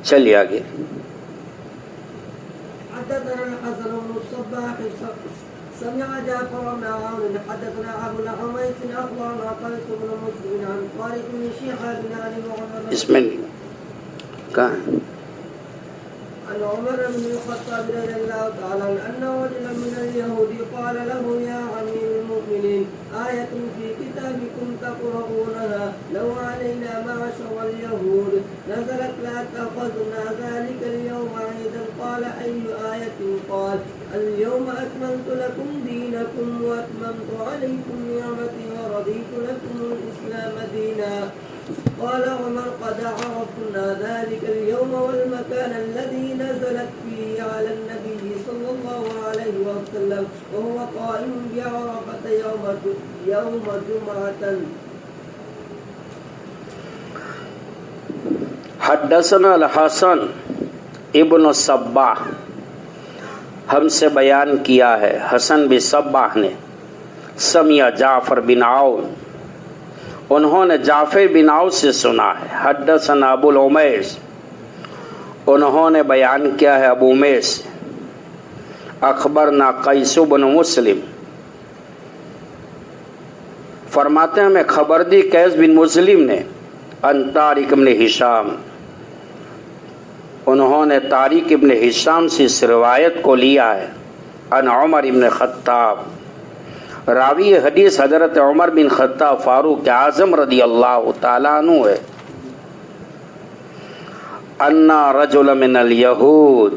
چلیے آگے. حدثنا الحسن بن الصباح سمع جعفر بن عون حدثنا ابو الحميد اخبرنا قيس بن مسلم عن طارق بن شهاب عن عمر اس میں کہاں عن عمر بن الخطاب رضي الله تعالى عنه أن رجلا من اليهود قال له يا أمير المؤمنين آية في كتابكم تقرؤونها لو علينا معشر اليهود نزلت لاتخذنا ذلك اليوم عيدا. قال أي آية؟ قال اليوم أكملت لكم دينكم وأتممت عليكم نعمتي ورضيت لكم الإسلام دينا. قال عمر قد عرفنا ذلك اليوم والمكان الذي نزلت فيه على النبي صلى الله عليه وسلم وهو قائم بعرفة يوم جمعة. حدثنا الحسن ابن الصباح، ہم سے بیان کیا ہے حسن بن صباح نے، سمع جعفر بن عون، انہوں نے جعفر بن عون سے سنا ہے. حدثنا ابو العمیس، انہوں نے بیان کیا ہے ابو امیس. اخبرنا قیس بن مسلم، فرماتے ہیں ہمیں خبر دی قیس بن مسلم نے، ان طارق بن ہشام، انہوں نے طارق ابن ہشام سے اس روایت کو لیا ہے ان عمر ابن خطاب. راوی حدیث حضرت عمر بن خطاب فاروق اعظم رضی اللہ تعالیٰ عنہ ہے. ان رجل من الیہود،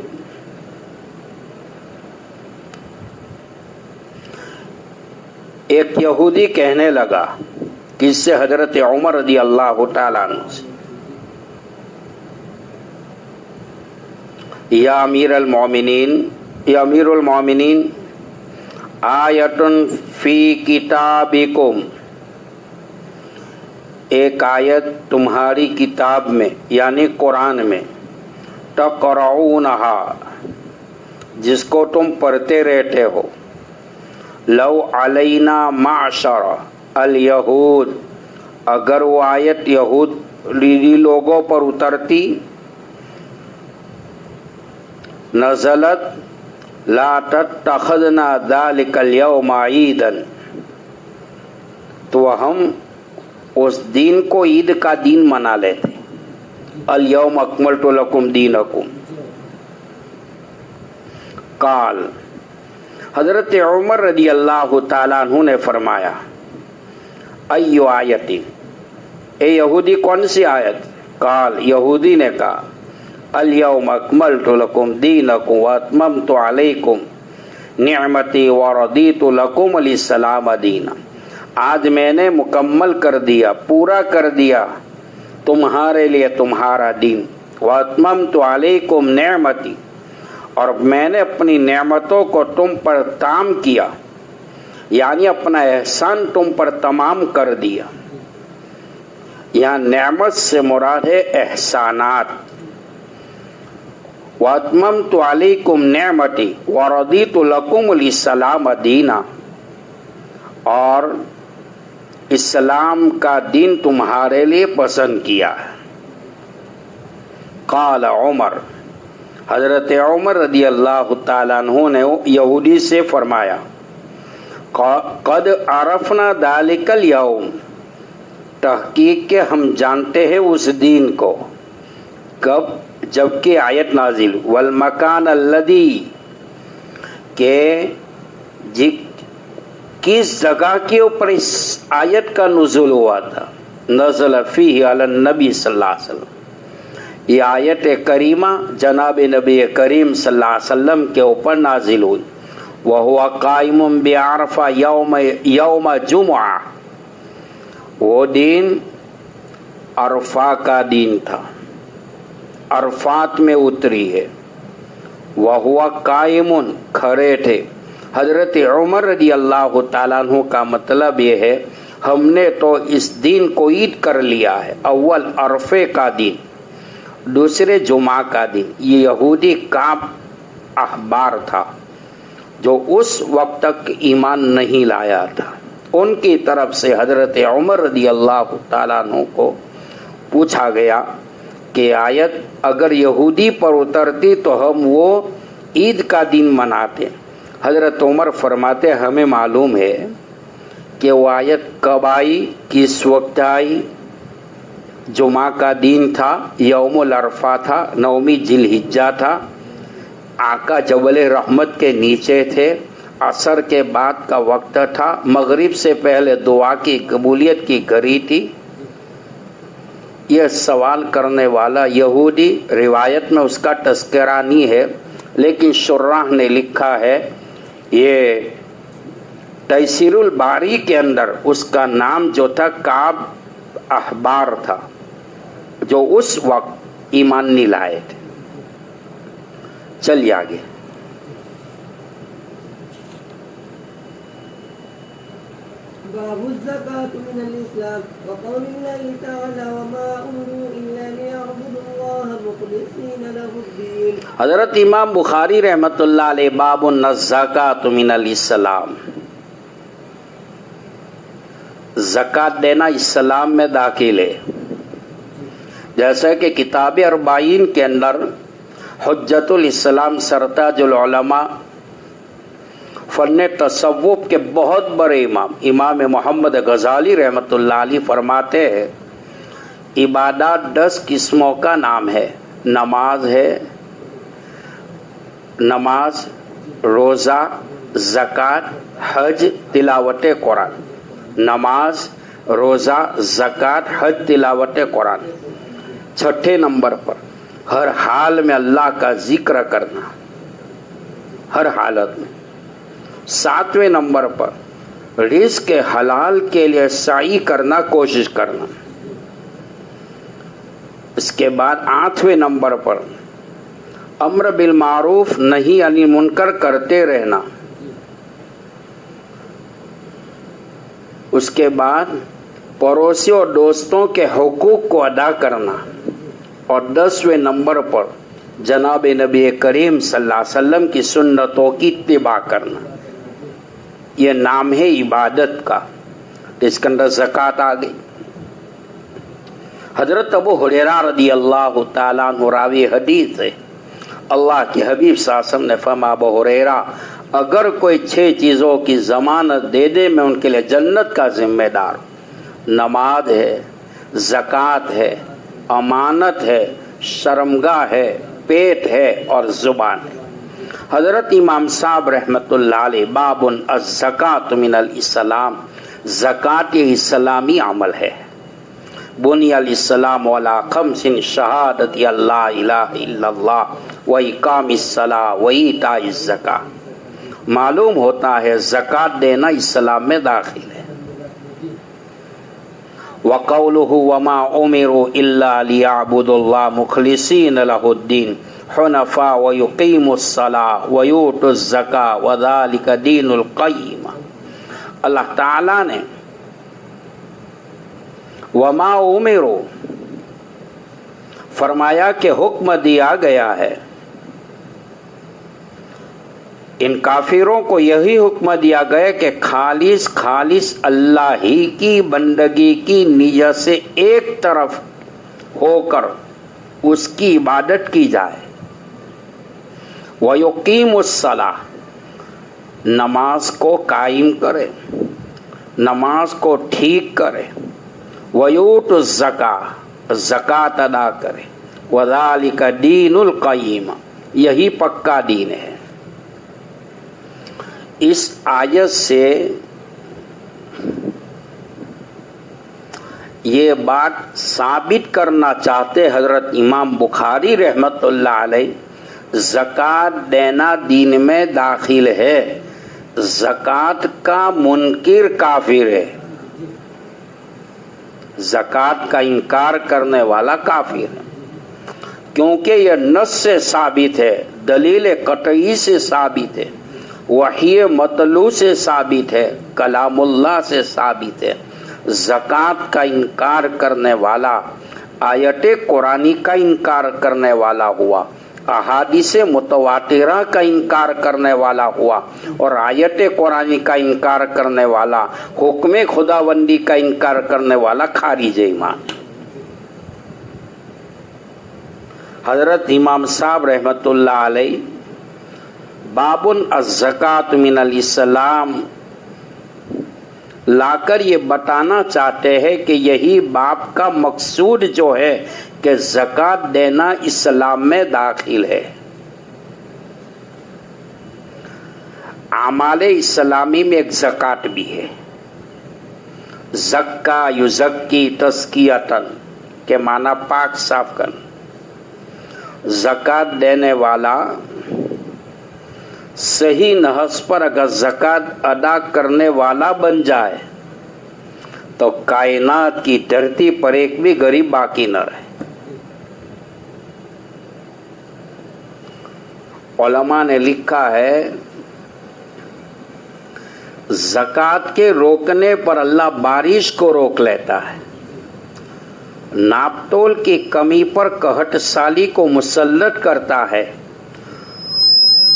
ایک یہودی کہنے لگا کس سے؟ حضرت عمر رضی اللہ تعالیٰ عنہ سے، یا امیر المومنین، یا امیر المومنین، آیتن فی کتابکم، ایک آیت تمہاری کتاب میں یعنی قرآن میں، تقرؤونہا، جس کو تم پڑھتے رہتے ہو، لو علینا معشر الیہود، اگر وہ آیت یہودی لوگوں پر اترتی، نزلت لا تتخذنا ذلک اليوم عیدا، تو ہم اس دن کو عید کا دن منا لیتے. الیوم اکملت لکم دینکم. قال، حضرت عمر رضی اللہ تعالیٰ عنہ نے فرمایا، ایو آیت، اے یہودی کون سی آیت؟ قال، یہودی نے کہا، الیوم اکملت لکم دینکم واتممت علیکم نعمتی ورضیت لکم الاسلام دینا، آج میں نے مکمل کر دیا، پورا کر دیا تمہارے لیے تمہارا دین، واتممت علیکم نعمتی، اور میں نے اپنی نعمتوں کو تم پر تام کیا، یعنی اپنا احسان تم پر تمام کر دیا. یہاں نعمت سے مراد ہے احسانات. واتممت علیکم نعمتی ورضیت لکم الاسلام دینا، اور اسلام کا دین تمہارے لیے پسند کیا ہے. قال عمر، حضرت عمر رضی اللہ تعالیٰ عنہ نے یہودی سے فرمایا، قد عرفنا ذلک الیوم، تحقیق کہ ہم جانتے ہیں اس دین کو. کب؟ جبکہ آیت نازل، والمکان الذی، کہ کس جگہ کے اوپر اس آیت کا نزول ہوا تھا؟ نزل فیہ علی النبی صلی اللہ علیہ وسلم، یہ آیت کریمہ جناب نبی کریم صلی اللہ علیہ وسلم کے اوپر نازل ہوئی. وہو قائم بعرفہ یوم جمعہ، وہ دن عرفہ کا دن تھا، عرفات میں اتری ہے. وہو قائم، کھڑے تھے. حضرت عمر رضی اللہ تعالیٰ عنہ کا مطلب یہ ہے ہم نے تو اس دن کو عید کر لیا ہے. اول عرفے کا دن، دوسرے جمعہ کا دن. یہ یہودی کعب احبار تھا جو اس وقت تک ایمان نہیں لایا تھا. ان کی طرف سے حضرت عمر رضی اللہ تعالیٰ عنہ کو پوچھا گیا کہ آیت اگر یہودی پر اترتی تو ہم وہ عید کا دن مناتے. حضرت عمر فرماتے ہمیں معلوم ہے کہ وہ آیت کب آئی، کس وقت آئی. جمعہ کا دن تھا، یوم العرفہ تھا، 9 ذی الحجہ تھا، آقا جبل رحمت کے نیچے تھے، عصر کے بعد کا وقت تھا، مغرب سے پہلے دعا کی قبولیت کی گھڑی تھی. یہ سوال کرنے والا یہودی، روایت میں اس کا تذکرہ نہیں ہے لیکن شراح نے لکھا ہے، یہ تیسیر الباری کے اندر اس کا نام جو تھا کعب احبار تھا، جو اس وقت ایمان نہیں لائے تھے. چلیے آگے. باب الزکاة من الإسلام وقول الله تعالى وما أمروا إلا ليعبدوا الله مخلصين له الدين. حضرت امام بخاری رحمۃ اللہ علیہ باب الزکاة من الاسلام، زکوٰۃ دینا اسلام میں داخل ہے. جیسا کہ کتاب اربعین کے اندر حجت الاسلام سرتاج العلماء فن تصوف کے بہت بڑے امام محمد غزالی رحمۃ اللہ علیہ فرماتے ہیں عبادات 10 قسموں کا نام ہے. نماز ہے، نماز، روزہ، زکوٰۃ، حج، تلاوت قرآن۔ نماز، روزہ، زکوٰۃ، حج، تلاوت قرآن۔ چھٹے نمبر پر ہر حال میں اللہ کا ذکر کرنا، ہر حالت میں۔ ساتویں نمبر پر رزق حلال کے لیے سعی کرنا، کوشش کرنا۔ اس کے بعد 8ویں نمبر پر امر بالمعروف نہی عن المنکر کرتے رہنا۔ اس کے بعد پڑوسی اور دوستوں کے حقوق کو ادا کرنا۔ اور 10ویں نمبر پر جناب نبی کریم صلی اللہ علیہ وسلم کی سنتوں کی اتباع کرنا۔ یہ نام ہے عبادت کا۔ اس کے اندر زکوٰۃ آ گئی۔ حضرت ابو ہریرہ رضی اللہ تعالیٰ عنہ راوی حدیث ہے، اللہ کے حبیب صلی اللہ علیہ وسلم نے فرمایا، ابو ہریرہ اگر کوئی 6 چیزوں کی ضمانت دے دے میں ان کے لیے جنت کا ذمہ دار ہوں۔ نماز ہے، زکوٰۃ ہے، امانت ہے، شرمگاہ ہے، پیٹ ہے اور زبان ہے۔ حضرت امام صاحب رحمۃ اللہ علیہ باب الزکوٰۃ من الاسلام، زکوٰۃ یہ اسلامی عمل ہے۔ بنی الاسلام علی 5 شہادت اللہ الہ الا اللہ و اقام الصلاۃ و ایتاء الزکوٰۃ۔ معلوم ہوتا ہے زکوٰۃ دینا اسلام میں داخل ہے۔ وَقَوْلُهُ وَمَا أُمِرُوا إِلَّا لِيَعْبُدُوا اللَّهَ مُخْلِصِينَ لَهُ الدِّينَ حُنَفَاءَ وَيُقِيمُوا الصَّلَاةَ وَيُؤْتُوا الزَّكَاةَ وَذَلِكَ دِينُ الْقَيِّمَةِ۔ اللہ تعالیٰ نے وَمَا أُمِرُوا فرمایا کہ حکم دیا گیا ہے، ان کافروں کو یہی حکم دیا گیا کہ خالص اللہ ہی کی بندگی کی نیت سے ایک طرف ہو کر اس کی عبادت کی جائے۔ وَيُقِيمُ الصَّلَاةَ نماز کو قائم کرے، نماز کو ٹھیک کرے۔ وَيُؤْتُ الزَّكَاةَ زکوٰۃ ادا کرے۔ وَذَلِكَ دِينُ الْقَيِّمَةِ یہی پکا دین ہے۔ اس آیت سے یہ بات ثابت کرنا چاہتے حضرت امام بخاری رحمت اللہ علیہ، زکوٰۃ دینا دین میں داخل ہے، زکوٰۃ کا منکر کافر ہے، زکوٰۃ کا انکار کرنے والا کافر ہے، کیونکہ یہ نص سے ثابت ہے، دلیل قطعی سے ثابت ہے، وحی مطلوع سے ثابت ہے، کلام اللہ سے ثابت ہے۔ زکوٰۃ کا انکار کرنے والا آیت قرآنی کا انکار کرنے والا ہوا، احادیث متواترہ کا انکار کرنے والا ہوا، اور آیت قرآنی کا انکار کرنے والا، حکم خداوندی کا انکار کرنے والا خارج ایمان۔ حضرت امام صاحب رحمت اللہ علیہ باب الزکوٰۃ من الاسلام لا کر یہ بتانا چاہتے ہیں کہ یہی باب کا مقصود جو ہے کہ زکوٰۃ دینا اسلام میں داخل ہے۔ اعمال اسلامی میں ایک زکوٰۃ بھی ہے۔ زکا یزکی تزکیۃً کے معنی پاک صاف کرنا۔ زکوٰۃ دینے والا صحیح نحس پر اگر زکوٰۃ ادا کرنے والا بن جائے تو کائنات کی دھرتی پر ایک بھی غریب باقی نہ رہے۔ علماء نے لکھا ہے زکوٰۃ کے روکنے پر اللہ بارش کو روک لیتا ہے، ناپ تول کی کمی پر قحط سالی کو مسلط کرتا ہے،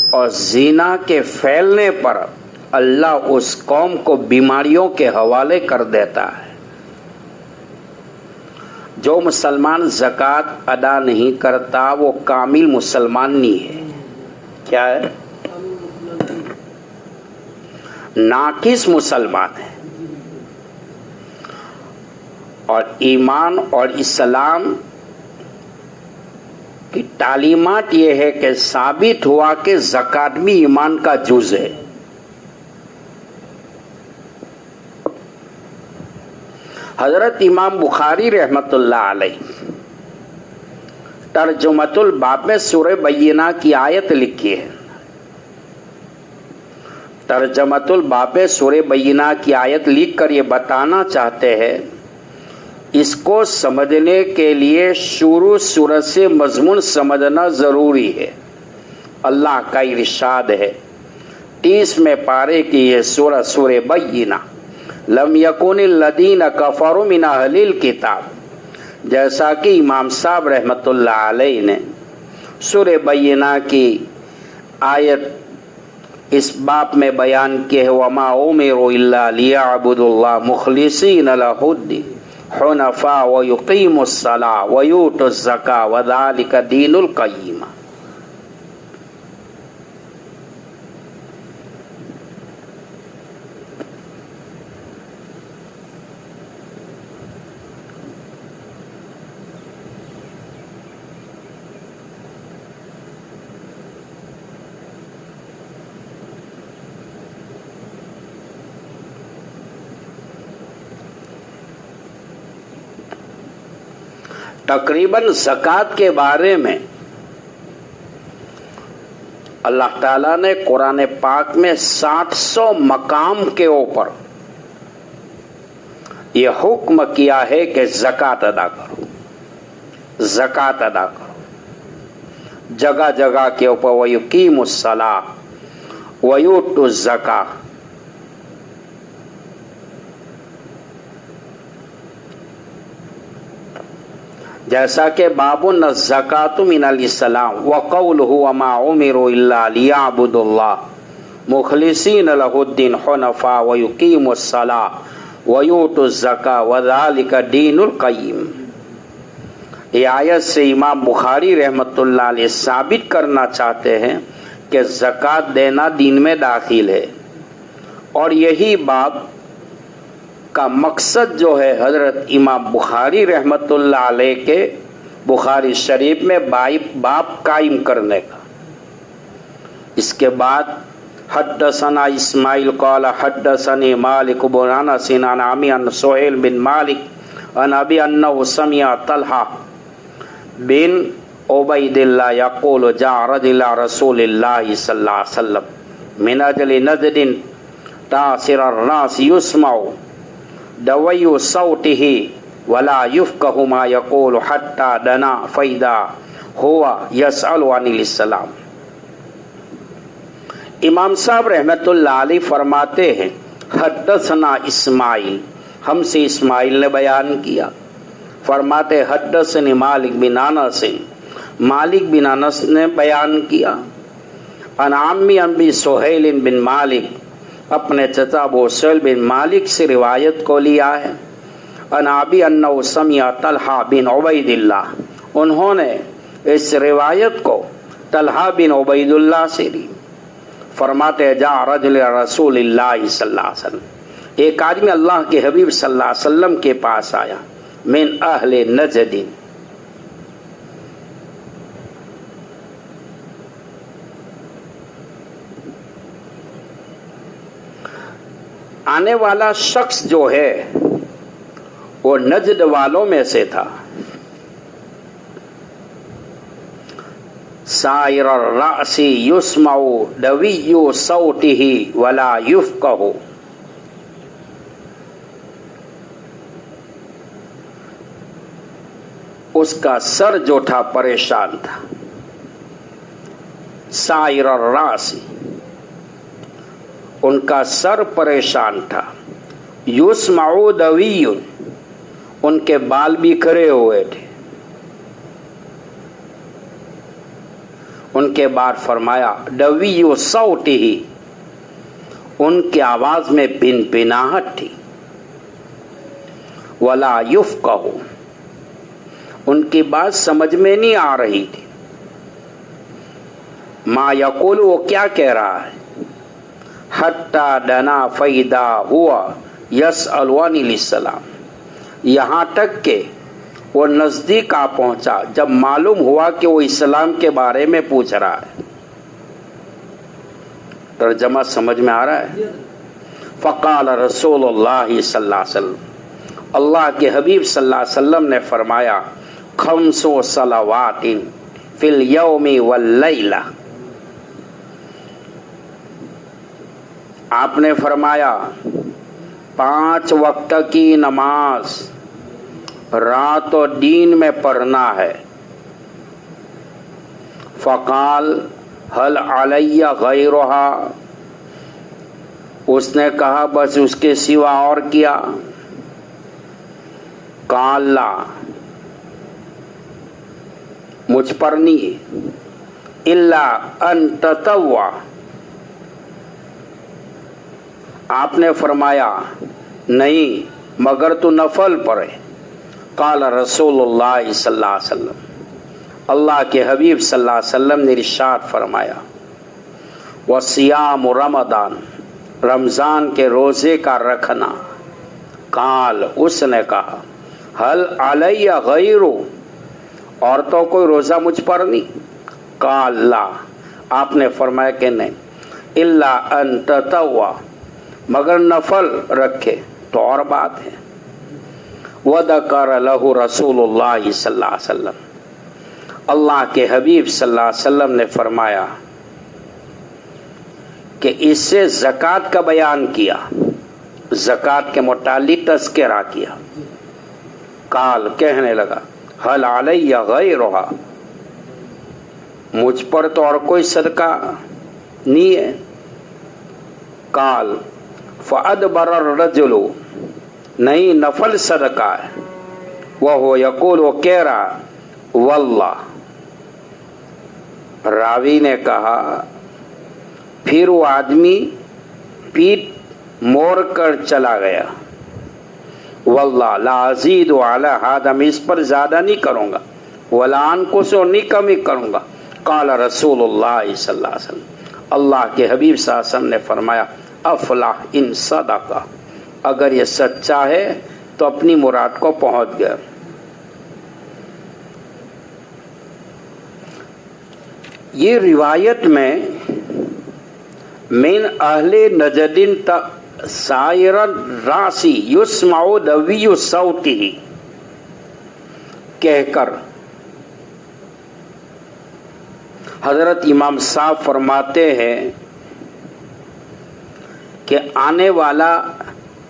اور زنا کے پھیلنے پر اللہ اس قوم کو بیماریوں کے حوالے کر دیتا ہے۔ جو مسلمان زکوٰۃ ادا نہیں کرتا وہ کامل مسلمان نہیں ہے۔ کیا ہے؟ ناقص مسلمان ہے۔ اور ایمان اور اسلام کہ تعلیمات یہ ہے کہ ثابت ہوا کہ زکوٰۃ بھی ایمان کا جز ہے. حضرت امام بخاری رحمت اللہ علیہ ترجمۃ الباب میں سورہ بینہ کی آیت لکھی ہے. ترجمۃ الباب میں سورہ بینہ کی آیت لکھ کر یہ بتانا چاہتے ہیں اس کو سمجھنے کے لیے شروع سورت سے مضمون سمجھنا ضروری ہے. اللہ کا ارشاد ہے 30 پارے کی یہ سورہ بینہ لم یکن الذین کفروا من اہل الکتاب. جیسا کہ امام صاحب رحمت اللہ علیہ نے سورہ بینہ کی آیت اس باب میں بیان کی ہے وما امروا الا لیعبدوا اللہ مخلصین لہ الدین حنفاء ویقیموا الصلاۃ ویؤتوا الزکاۃ وذلک دین القیمہ. تقریباً زکوٰۃ کے بارے میں اللہ تعالیٰ نے قرآن پاک میں 700 مقام کے اوپر یہ حکم کیا ہے کہ زکوٰۃ ادا کرو، زکوٰۃ ادا کرو. جگہ جگہ کے اوپر وَيُقِيمُ الصَّلَاةَ وَيُؤْتُوا الزَّكَاةَ. جیسا کہ باب الزکاۃ من الاسلام وقولہ وما امروا الا لیعبدوا اللہ مخلصین لہ الدین حنفاء ویقیموا الصلاۃ ویؤتوا الزکاۃ وذلک دین القیم. یہ آیت سے امام بخاری رحمت اللہ علیہ ثابت کرنا چاہتے ہیں کہ زکوٰۃ دینا دین میں داخل ہے، اور یہی باب کا مقصد جو ہے حضرت امام بخاری رحمت اللہ علیہ کے بخاری شریف میں باب قائم کرنے کا. اس کے بعد حدثنا اسماعیل قال حدثني مالک بن انس عن عمی عن سہیل بن مالک عن ابی انہ سمع طلحہ بن عبید اللہ یقول جاء رجل رسول اللہ صلی اللہ علیہ وسلم من اجل نجد تاثر الناس یسمع دوی صوته ولا يفقه ما يقول حتى دنا فإذا هو يسأل عن الاسلام. امام صاحب رحمت اللہ علیہ فرماتے ہیں حدثنا اسماعیل، ہم سے اسماعیل نے بیان کیا. فرماتے حدثنی مالک بن انس، مالک بن انس نے بیان کیا. عن عمی ابی سہیل بن مالک، اپنے چچا ابو سہیل بن مالک سے روایت کو لیا ہے. عن ابی انہ سمع طلحہ بن عبید اللہ، انہوں نے اس روایت کو طلحہ بن عبید اللہ سے لی. فرماتے جاء رجل رسول اللہ صلی اللہ علیہ وسلم، ایک آدمی اللہ کے حبیب صلی اللہ علیہ وسلم کے پاس آیا. من اہل نجد، آنے والا شخص جو ہے وہ نجد والوں میں سے تھا. سائر الرأس یسمع دوی صوته ولا یفقہ، اس کا سر جو تھا پریشان تھا. سائر الرأس، ان کا سر پریشان تھا. یسمع دوی، ان کے بال بھی کھڑے ہوئے تھے. ان کے بعد فرمایا دوی صوتہ، ان کی آواز میں بن بناہٹ تھی. ولا یفقہ، ان کی بات سمجھ میں نہیں آ رہی تھی. ما یقول، وہ کیا کہہ رہا ہے. حتی دنا فیدا ہوا یسأل عن الاسلام، یہاں تک کہ وہ نزدیک آ پہنچا جب معلوم ہوا کہ وہ اسلام کے بارے میں پوچھ رہا ہے. ترجمہ سمجھ میں آ رہا ہے؟ فقال رسول اللہ صلی اللہ علیہ وسلم، اللہ کے حبیب صلی اللہ علیہ وسلم نے فرمایا، خمس صلوات فی الیوم واللیلہ. آپ نے فرمایا 5 وقت کی نماز رات و دن میں پڑھنا ہے. فقال هل علی غیرہا، اس نے کہا بس اس کے سوا اور کیا؟ قال لا، مجھ پر نہیں. الا ان تطوع، آپ نے فرمایا نہیں مگر تو نفل پڑھے. قال رسول اللہ صلی اللہ علیہ وسلم، اللہ کے حبیب صلی اللہ علیہ وسلم نے ارشاد فرمایا، وصیام رمضان، رمضان کے روزے کا رکھنا. قال، اس نے کہا، حل علی غیر، اور تو کوئی روزہ مجھ پر نہیں؟ قال لا، آپ نے فرمایا کہ نہیں. الا ان تطوع، مگر نفل رکھے تو اور بات ہے. وذکر له رسول اللہ صلی اللہ علیہ وسلم، اللہ کے حبیب صلی اللہ علیہ وسلم نے فرمایا کہ اس سے زکوٰۃ کا بیان کیا، زکوٰۃ کے متعلق تذکرہ کیا. قال، کہنے لگا، حل علی غیرہا، مجھ پر تو اور کوئی صدقہ نہیں ہے. قال فادبر الرجل، نہیں نفل صدقہ ہے. وہ یقول، وہ کہہ رہا واللہ. راوی نے کہا پھر وہ آدمی پیٹ موڑ کر چلا گیا. واللہ لا ازید علی ھذا، میں اس پر زیادہ نہیں کروں گا. ولا انقص، نہیں کمی کروں گا. قال رسول اللہ صلی اللہ علیہ وسلم، اللہ کے حبیب صلی اللہ علیہ وسلم نے فرمایا، افلح ان صدقہ، اگر یہ سچا ہے تو اپنی مراد کو پہنچ گیا. یہ روایت میں من اہل نجد سائر راسی یسمع دوی صوتہ کہہ کر حضرت امام صاحب فرماتے ہیں کہ آنے والا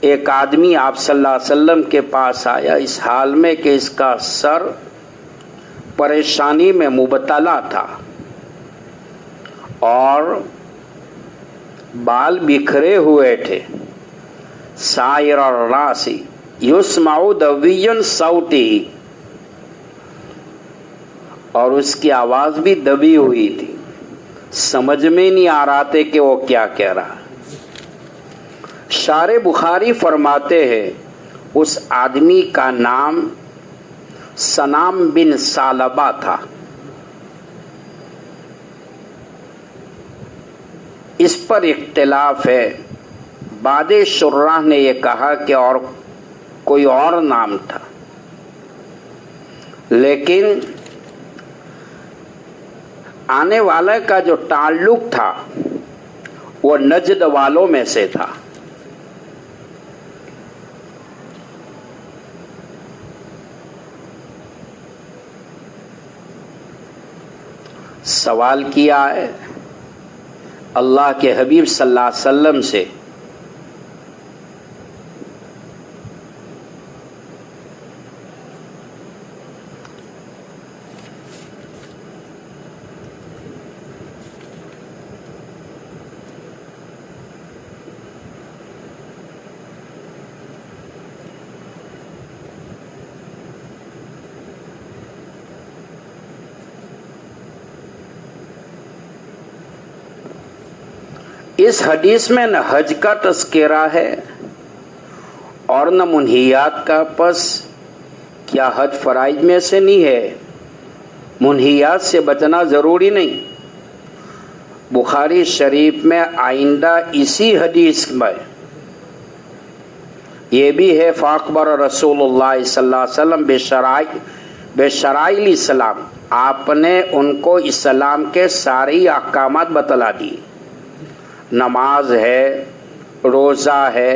ایک آدمی آپ صلی اللہ علیہ وسلم کے پاس آیا اس حال میں کہ اس کا سر پریشانی میں مبتلا تھا اور بال بکھرے ہوئے تھے. سائر الراس یسمع دوی صوتہ، اور اس کی آواز بھی دبی ہوئی تھی، سمجھ میں نہیں آ رہا تھے کہ وہ کیا کہہ رہا. شارح بخاری فرماتے ہیں اس آدمی کا نام سنام بن ثعلبہ تھا. اس پر اختلاف ہے، بعض شراح نے یہ کہا کہ اور کوئی اور نام تھا، لیکن آنے والے کا جو تعلق تھا وہ نجد والوں میں سے تھا. سوال کیا ہے اللہ کے حبیب صلی اللہ علیہ وسلم سے، اس حدیث میں نہ حج کا تذکرہ ہے اور نہ منہیات کا. پس کیا حج فرائض میں سے نہیں ہے؟ منہیات سے بچنا ضروری نہیں. بخاری شریف میں آئندہ اسی حدیث میں یہ بھی ہے فاخبر رسول اللہ صلی اللہ علیہ وسلم بشرائع اسلام، آپ نے ان کو اسلام کے سارے احکامات بتلا دیے، نماز ہے، روزہ ہے،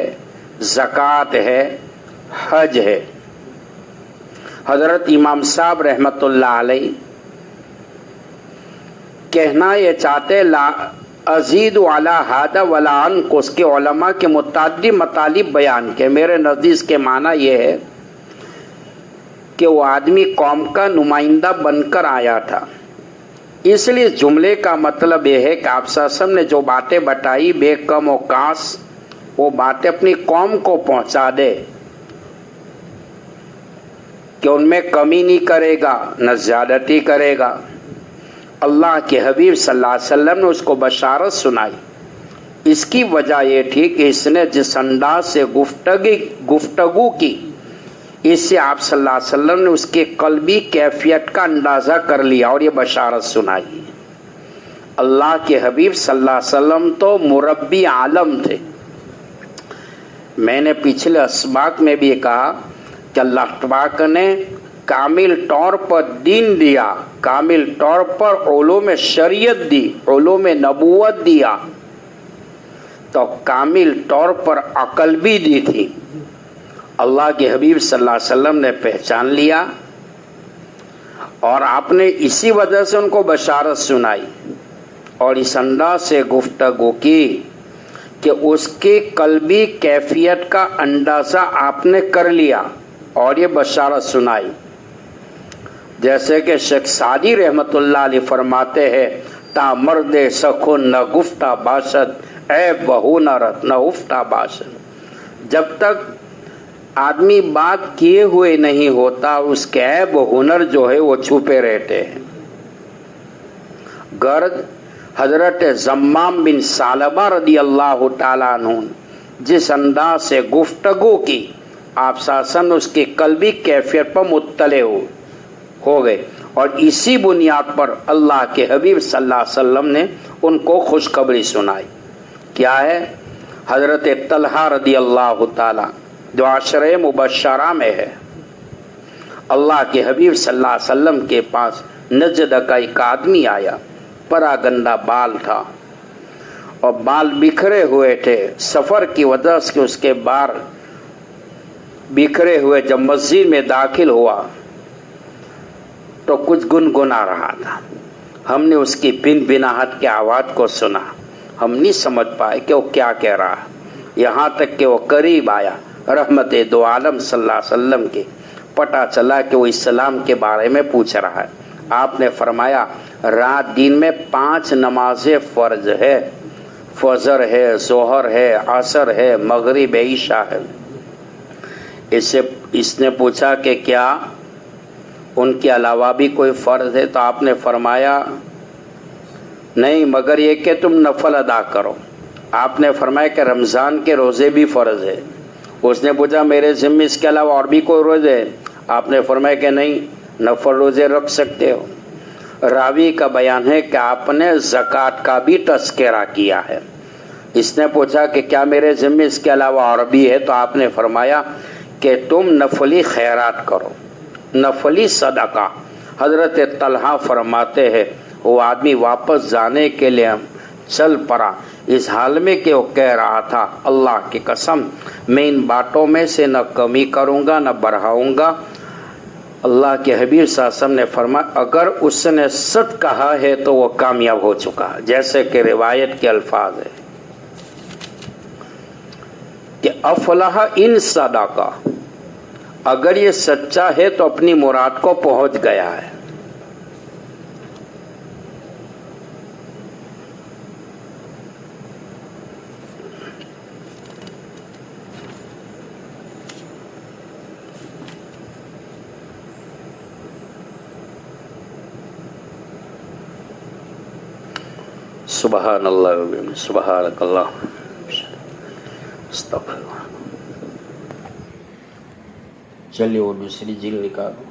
زکوٰۃ ہے، حج ہے۔ حضرت امام صاحب رحمۃ اللہ علیہ کہنا یہ چاہتے لا ازید علی ھذا ولا انقص کے علماء کے متعدد مطالب بیان کے، میرے نزدیک کے معنی یہ ہے کہ وہ آدمی قوم کا نمائندہ بن کر آیا تھا، اس لیے اس جملے کا مطلب یہ ہے کہ آپ صلی اللہ علیہ وسلم نے جو باتیں بتائی بے کم و کاس، وہ باتیں اپنی قوم کو پہنچا دے کہ ان میں کمی نہیں کرے گا نہ زیادتی کرے گا۔ اللہ کے حبیب صلی اللہ علیہ وسلم نے اس کو بشارت سنائی۔ اس کی وجہ یہ تھی کہ اس نے جس انداز سے گفتگو کی، اس سے آپ صلی اللہ علیہ وسلم نے اس کے قلبی کیفیت کا اندازہ کر لیا اور یہ بشارت سنائی۔ اللہ کے حبیب صلی اللہ علیہ وسلم تو مربی عالم تھے۔ میں نے پچھلے اسباق میں بھی کہا کہ اللہ تبارک نے کامل طور پر دین دیا، کامل طور پر علوم شریعت دی، علوم نبوت دیا، تو کامل طور پر عقل بھی دی تھی۔ اللہ کے حبیب صلی اللہ علیہ وسلم نے پہچان لیا اور آپ نے اسی وجہ سے ان کو بشارت سنائی اور اس انداز سے گفتگو کی کہ اس کی قلبی کیفیت کا اندازہ آپ نے کر لیا اور یہ بشارت سنائی۔ جیسے کہ شیخ سعدی رحمت اللہ علیہ فرماتے ہیں تا مرد سخن نہ گفتہ باشد عیب بہو نہ رت نہ افتہ باشد، جب تک آدمی بات کیے ہوئے نہیں ہوتا اس کے عیب و ہنر جو ہے وہ چھپے رہتے ہیں۔ گرد حضرت زمام بن ثعلبہ رضی اللہ تعالیٰ عنہ جس انداز سے گفتگو کی، آپ ساسن اس کی قلبی کیفیت پر مطلع ہو گئے اور اسی بنیاد پر اللہ کے حبیب صلی اللہ علیہ وسلم نے ان کو خوشخبری سنائی۔ کیا ہے؟ حضرت طلحہ رضی اللہ تعالیٰ جو عشرہ مبشرہ میں ہے، اللہ کے حبیب صلی اللہ علیہ وسلم کے پاس نجد کا ایک آدمی آیا، پرا گندا بال تھا اور بال بکھرے ہوئے تھے، سفر کی وجہ سے اس کے بال بکھرے ہوئے۔ جب مسجد میں داخل ہوا تو کچھ گنگنا رہا تھا، ہم نے اس کی بن بناہٹ کی آواز کو سنا، ہم نہیں سمجھ پائے کہ وہ کیا کہہ رہا، یہاں تک کہ وہ قریب آیا، رحمت دو عالم صلی اللہ علیہ وسلم کے پتہ چلا کہ وہ اسلام کے بارے میں پوچھ رہا ہے۔ آپ نے فرمایا رات دن میں 5 نمازیں فرض ہے، فجر ہے، ظہر ہے، عصر ہے، مغرب عشاء ہے۔ اس نے پوچھا کہ کیا ان کے علاوہ بھی کوئی فرض ہے؟ تو آپ نے فرمایا نہیں، مگر یہ کہ تم نفل ادا کرو۔ آپ نے فرمایا کہ رمضان کے روزے بھی فرض ہے۔ اس نے پوچھا میرے ذمہ اس کے علاوہ اور بھی کوئی روزے ہے؟ آپ نے فرمایا کہ نہیں، نفل روزے رکھ سکتے ہو۔ راوی کا بیان ہے کہ آپ نے زکوٰۃ کا بھی تذکرہ کیا ہے۔ اس نے پوچھا کہ کیا میرے ذمہ اس کے علاوہ اور بھی ہے؟ تو آپ نے فرمایا کہ تم نفلی خیرات کرو، نفلی صدقہ۔ حضرت طلحہ فرماتے ہیں وہ آدمی واپس جانے کے لیے چل پڑا، اس حال میں کہ وہ کہہ رہا تھا اللہ کی قسم میں ان باتوں میں سے نہ کمی کروں گا نہ بڑھاؤں گا۔ اللہ کے حبیب صلی اللہ علیہ وسلم نے فرمایا اگر اس نے سچ کہا ہے تو وہ کامیاب ہو چکا، جیسے کہ روایت کے الفاظ ہے کہ افلح ان صدقہ، اگر یہ سچا ہے تو اپنی مراد کو پہنچ گیا ہے۔ سبحان اللہ و بحمدہ، سبحانک اللہ، استغفر اللہ۔ چلیے وہ دوسری جلد نکالو۔